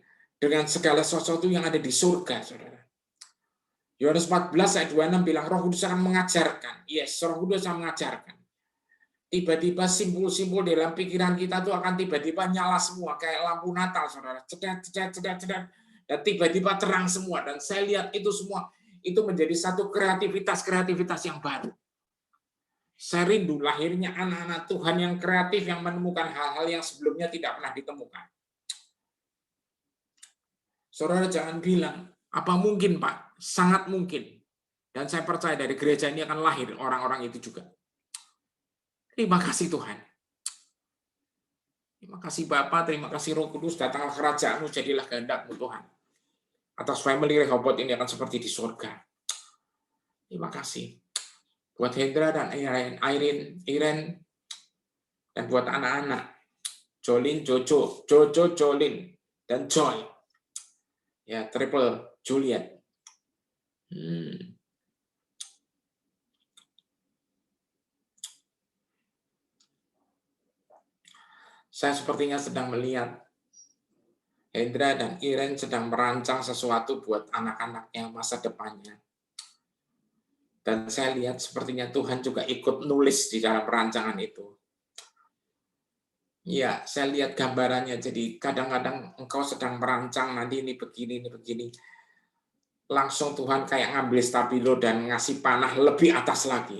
Speaker 4: segala sesuatu yang ada di surga, saudara. Yohanes 14 ayat 26 bilang Roh Kudus akan mengajarkan. Yes, Roh Kudus akan mengajarkan. Tiba-tiba simpul-simpul dalam pikiran kita tuh akan tiba-tiba nyala semua kayak lampu Natal, saudara. Cedat, cedat, cedat, cedat. Dan tiba-tiba terang semua. Dan saya lihat itu semua itu menjadi satu kreativitas yang baru. Saya rindu lahirnya anak-anak Tuhan yang kreatif, yang menemukan hal-hal yang sebelumnya tidak pernah ditemukan. Saudara jangan bilang, apa mungkin Pak? Sangat mungkin. Dan saya percaya dari gereja ini akan lahir orang-orang itu juga. Terima kasih Tuhan. Terima kasih Bapa, terima kasih Roh Kudus, datanglah kerajaan-Mu, jadilah kehendak-Mu Tuhan. Atas family Rehoboth ini akan seperti di surga. Terima kasih. Buat Hendra dan Irene, dan buat anak-anak, Jolin, Jojo, Jolin, dan Joy. Ya, triple Juliet. Saya sepertinya sedang melihat Hendra dan Irene sedang merancang sesuatu buat anak-anaknya masa depannya. Dan saya lihat sepertinya Tuhan juga ikut nulis di dalam perancangan itu. Ya, saya lihat gambarannya. Jadi kadang-kadang engkau sedang merancang nanti ini begini, ini begini. Langsung Tuhan kayak ngambil stabilo dan ngasih panah lebih atas lagi.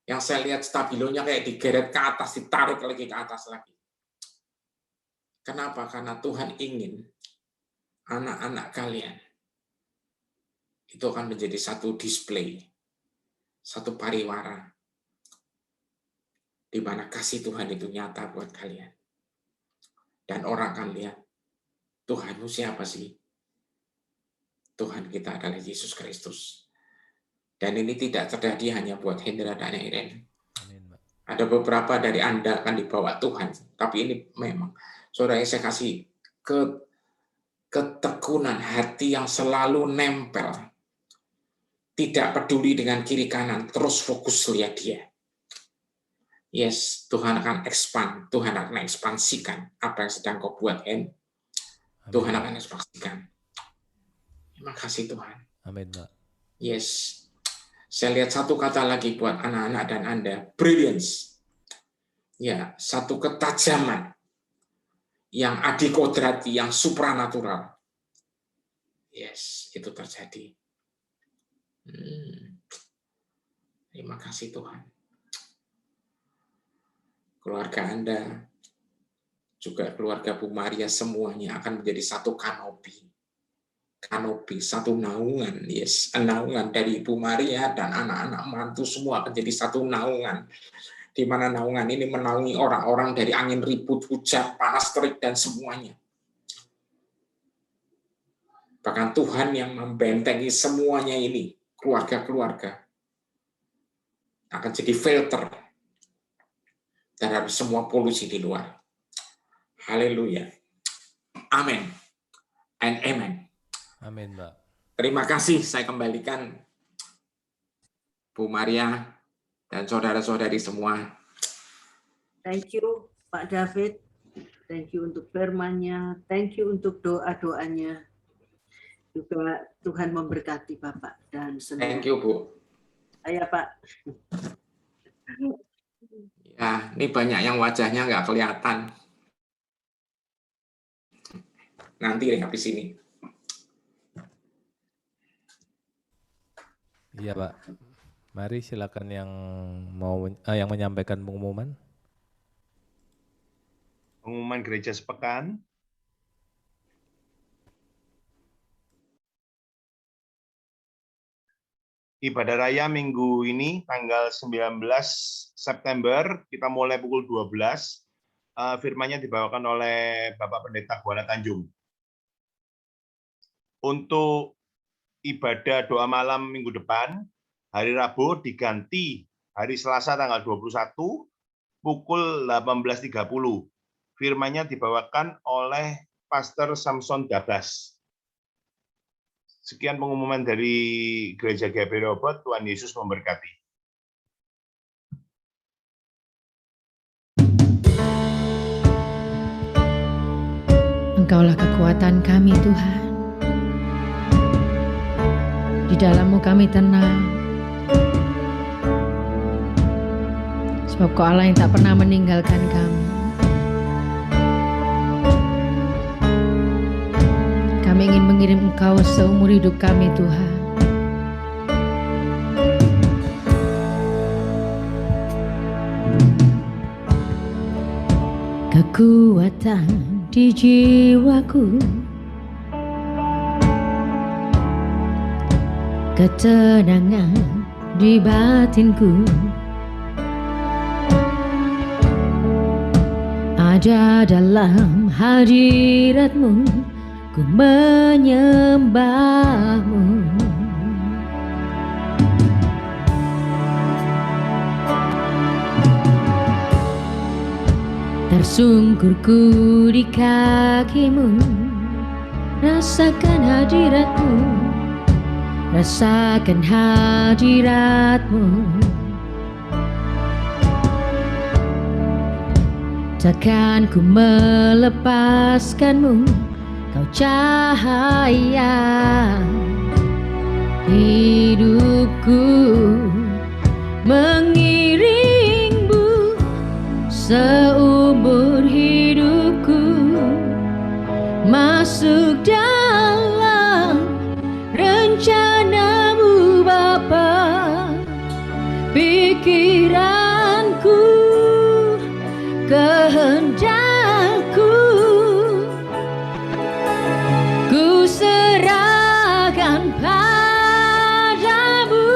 Speaker 4: Yang saya lihat stabilonya kayak digeret ke atas, ditarik lagi ke atas lagi. Kenapa? Karena Tuhan ingin anak-anak kalian itu akan menjadi satu display, satu pariwara, di mana kasih Tuhan itu nyata buat kalian. Dan orang akan lihat, Tuhanmu siapa sih? Tuhan kita adalah Yesus Kristus. Dan ini tidak terjadi hanya buat Hendra dan Irene. Ada beberapa dari Anda akan dibawa Tuhan. Tapi ini memang, saudara, saya kasih ketekunan hati yang selalu nempel. Tidak peduli dengan kiri kanan, terus fokus lihat dia. Yes, Tuhan akan expand, Tuhan akan ekspansikan apa yang sedang kau buat, Hen. Tuhan akan ekspansikan. Terima kasih Tuhan.
Speaker 5: Amin, Pak.
Speaker 4: Yes. Saya lihat satu kata lagi buat anak-anak dan Anda, brilliance. Ya, satu ketajaman yang adikodrati, yang supranatural. Yes, itu terjadi. Terima kasih Tuhan. Keluarga Anda, juga keluarga Bu Maria, semuanya akan menjadi satu kanopi. Kanopi, satu naungan. Yes, naungan dari Ibu Maria dan anak-anak mantu semua akan jadi satu naungan. Di mana naungan ini menaungi orang-orang dari angin ribut, hujan, panas, terik, dan semuanya. Bahkan Tuhan yang membentengi semuanya ini, keluarga-keluarga, akan jadi filter terhadap semua polusi di luar. Haleluya. Amin. And amen.
Speaker 5: Amin, Mbak.
Speaker 4: Terima kasih, saya kembalikan Bu Maria dan saudara-saudari semua.
Speaker 3: Thank you Pak David. Thank you untuk firman-Nya. Thank you untuk doa-doanya. Juga Tuhan memberkati Bapak dan semua.
Speaker 4: Thank you, Bu.
Speaker 3: Saya Pak.
Speaker 4: Ya, ini banyak yang wajahnya nggak kelihatan. Nanti habis ini.
Speaker 5: Iya, Pak. Mari silakan yang yang menyampaikan pengumuman.
Speaker 1: Pengumuman gereja sepekan. Ibadah raya minggu ini tanggal 19 September kita mulai pukul 12. Firman-nya dibawakan oleh Bapak Pendeta Buana Tanjung. Untuk ibadah doa malam minggu depan, hari Rabu diganti hari Selasa tanggal 21 pukul 18.30. Firman-nya dibawakan oleh Pastor Samson Dabas. Sekian pengumuman dari Gereja GBI Rehoboth. Tuhan Yesus memberkati.
Speaker 2: Engkaulah kekuatan kami Tuhan. Di dalam-Mu kami tenang. Sebab Kau Allah yang tak pernah meninggalkan kami. Kami ingin mengirim Engkau seumur hidup kami Tuhan. Kekuatan di jiwaku, ketenangan di batinku, ada dalam hadirat-Mu, ku menyembah-Mu. Tersungkurku di kaki-Mu, rasakan hadirat-Mu, rasakan hadirat-Mu. Takkan ku melepaskan-Mu, Kau cahaya hidupku, mengiring-Mu seumur hidupku, masuk dalam rencana-Mu Bapa. Pikiranku, kehendakku, ku serahkan padamu.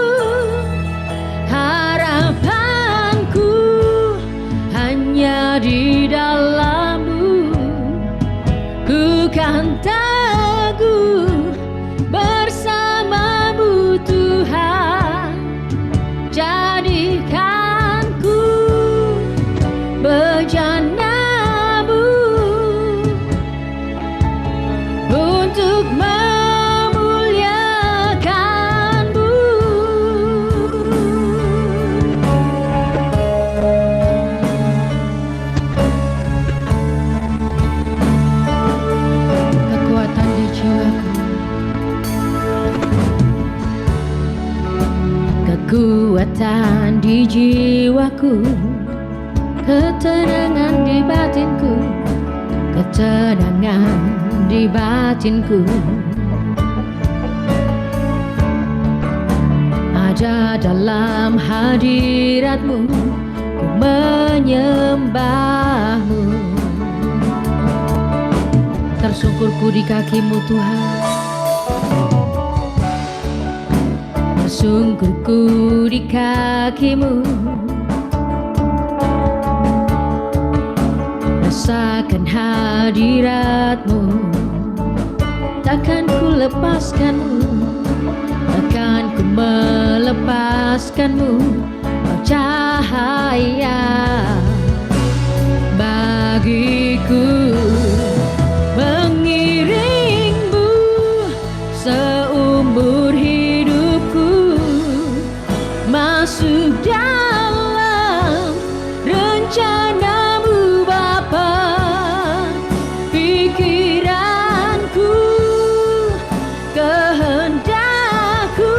Speaker 2: Harapanku hanya di dalam-Mu, ku kan teguh bersama-Mu Tuhan. Jadikanku bejana-Mu untuk memuliakan-Mu. Kekuatan di jiwaku, kekuatan di jiwaku, ketenangan di batinku, ketenangan di batinku, ada dalam hadirat-Mu, ku menyembah-Mu. Tersungkurku di kaki-Mu Tuhan, tersungkurku di kaki-Mu, rasakan hadirat-Mu, takkan ku lepaskan-Mu, takkan ku melepaskan-Mu. Kau cahaya bagiku, mengiring-Mu seumur hidupku, masuk dalam rencana-Mu Bapa. Pikiranku, kehendakku,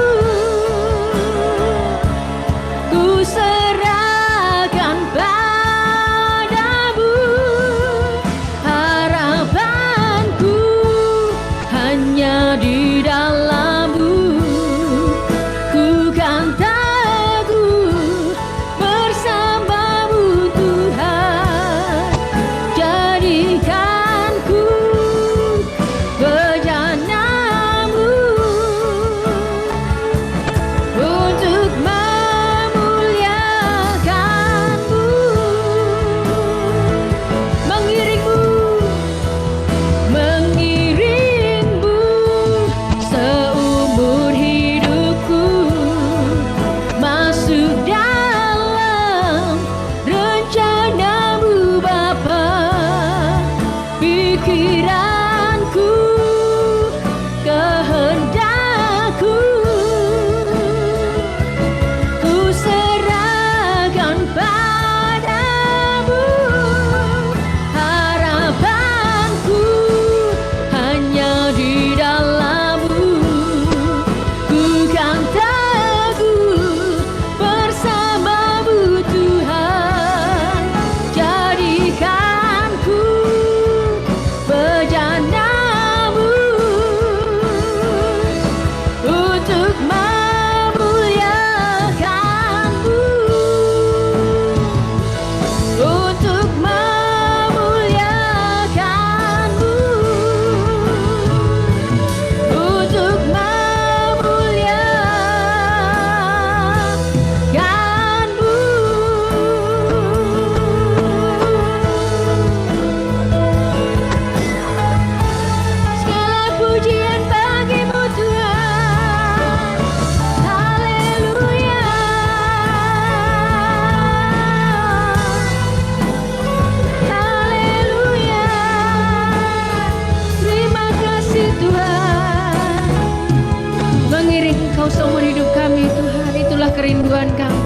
Speaker 2: Tuhan kami.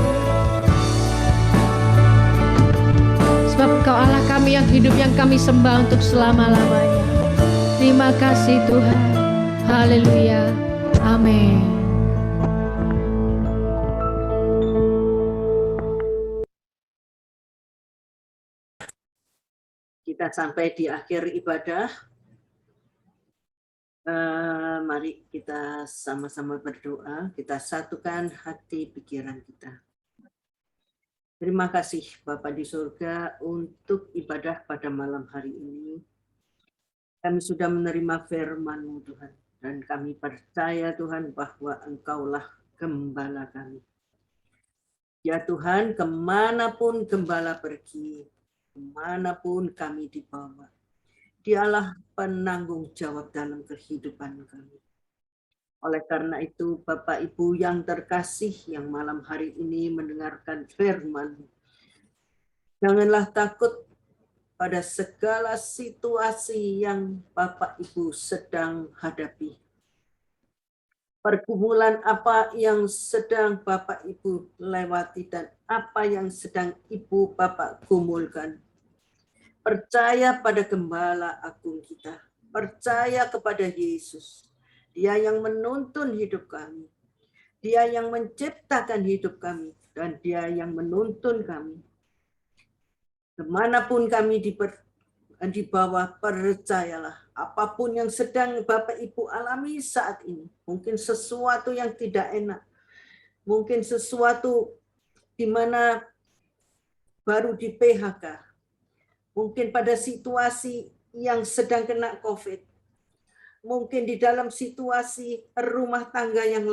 Speaker 2: Sebab Engkau Allah kami yang hidup, yang kami sembah untuk selama-lamanya. Terima kasih Tuhan. Haleluya. Amin.
Speaker 3: Kita sampai di akhir ibadah. Mari kita sama-sama berdoa. Kita satukan hati pikiran kita. Terima kasih Bapa di surga untuk ibadah pada malam hari ini. Kami sudah menerima firman-Mu Tuhan. Dan kami percaya Tuhan bahwa Engkaulah gembala kami. Ya Tuhan, kemanapun gembala pergi, kemanapun kami dibawa, Dialah penanggung jawab dalam kehidupan kami. Oleh karena itu, Bapak Ibu yang terkasih yang malam hari ini mendengarkan firman, janganlah takut pada segala situasi yang Bapak Ibu sedang hadapi. Pergumulan apa yang sedang Bapak Ibu lewati dan apa yang sedang Ibu Bapak gumulkan. Percaya pada Gembala Agung kita. Percaya kepada Yesus. Dia yang menuntun hidup kami. Dia yang menciptakan hidup kami. Dan Dia yang menuntun kami. Kemanapun kami dibawa, percayalah. Apapun yang sedang Bapak Ibu alami saat ini. Mungkin sesuatu yang tidak enak. Mungkin sesuatu di mana baru di PHK. Mungkin pada situasi yang sedang kena COVID. Mungkin di dalam situasi rumah tangga yang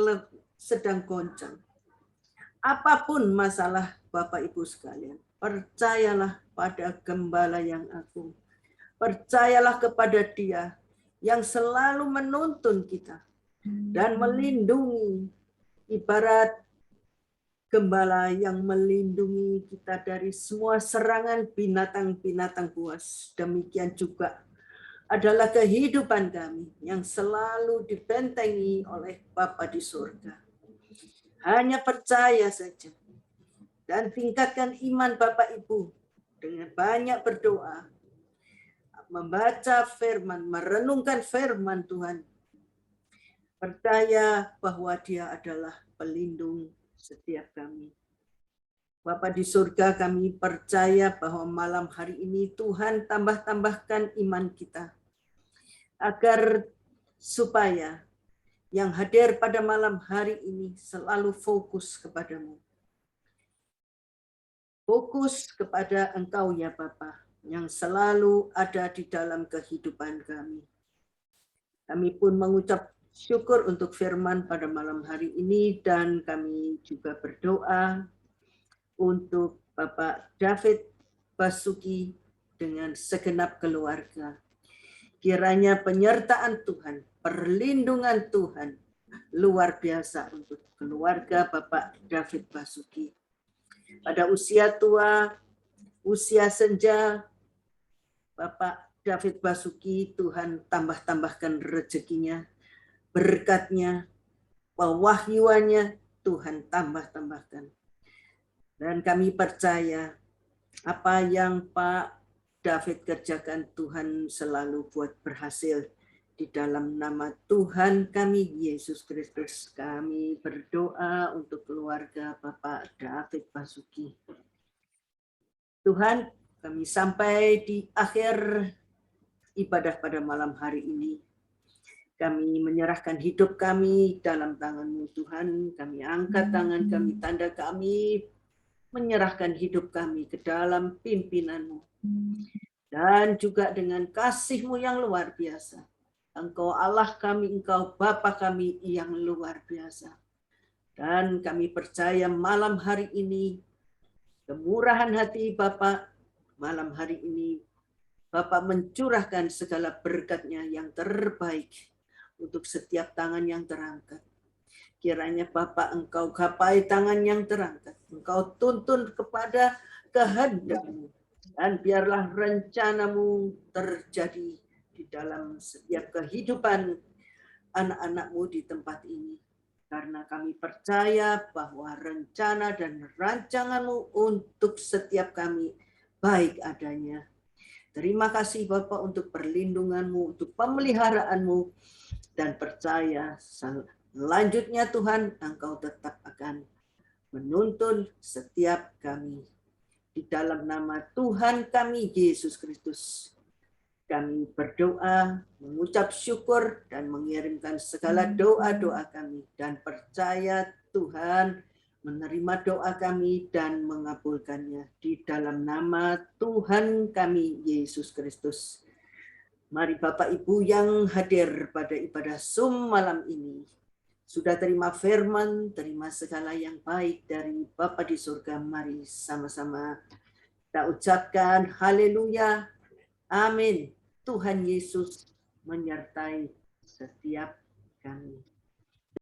Speaker 3: sedang goncang. Apapun masalah Bapak Ibu sekalian, percayalah pada Gembala yang agung. Percayalah kepada Dia yang selalu menuntun kita dan melindungi, ibarat Gembala yang melindungi kita dari semua serangan binatang-binatang buas. Demikian juga adalah kehidupan kami yang selalu dibentengi oleh Bapa di surga. Hanya percaya saja dan tingkatkan iman Bapak Ibu dengan banyak berdoa, membaca firman, merenungkan firman Tuhan. Percaya bahwa Dia adalah pelindung setiap kami. Bapa di surga, kami percaya bahwa malam hari ini Tuhan tambah-tambahkan iman kita. Agar supaya yang hadir pada malam hari ini selalu fokus kepadamu. Fokus kepada Engkau ya Bapa, yang selalu ada di dalam kehidupan kami. Kami pun mengucap syukur untuk firman pada malam hari ini dan kami juga berdoa untuk Bapak David Basuki dengan segenap keluarga. Kiranya penyertaan Tuhan, perlindungan Tuhan luar biasa untuk keluarga Bapak David Basuki. Pada usia tua, usia senja, Bapak David Basuki, Tuhan tambah-tambahkan rezekinya, berkatnya, pewahyuannya, Tuhan tambah-tambahkan. Dan kami percaya apa yang Pak David kerjakan Tuhan selalu buat berhasil. Di dalam nama Tuhan kami, Yesus Kristus, kami berdoa untuk keluarga Bapak David Basuki. Tuhan, kami sampai di akhir ibadah pada malam hari ini. Kami menyerahkan hidup kami dalam tangan-Mu Tuhan. Kami angkat tangan kami, tanda kami menyerahkan hidup kami ke dalam pimpinan-Mu. Dan juga dengan kasih-Mu yang luar biasa. Engkau Allah kami, Engkau Bapa kami yang luar biasa. Dan kami percaya malam hari ini, kemurahan hati Bapa, malam hari ini, Bapa mencurahkan segala berkat-Nya yang terbaik untuk setiap tangan yang terangkat. Kiranya Bapa Engkau gapai tangan yang terangkat. Engkau tuntun kepada kehendak-Mu. Dan biarlah rencana-Mu terjadi di dalam setiap kehidupan anak-anak-Mu di tempat ini. Karena kami percaya bahwa rencana dan rancangan-Mu untuk setiap kami baik adanya. Terima kasih Bapak untuk perlindungan-Mu, untuk pemeliharaan-Mu, dan percaya selanjutnya Tuhan Engkau tetap akan menuntun setiap kami. Di dalam nama Tuhan kami Yesus Kristus, kami berdoa, mengucap syukur, dan mengirimkan segala doa-doa kami. Dan percaya Tuhan menerima doa kami dan mengabulkannya. Di dalam nama Tuhan kami, Yesus Kristus. Mari Bapak Ibu yang hadir pada ibadah Zoom malam ini, sudah terima firman, terima segala yang baik dari Bapa di surga. Mari sama-sama kita ucapkan haleluya, amin. Tuhan Yesus menyertai setiap kami.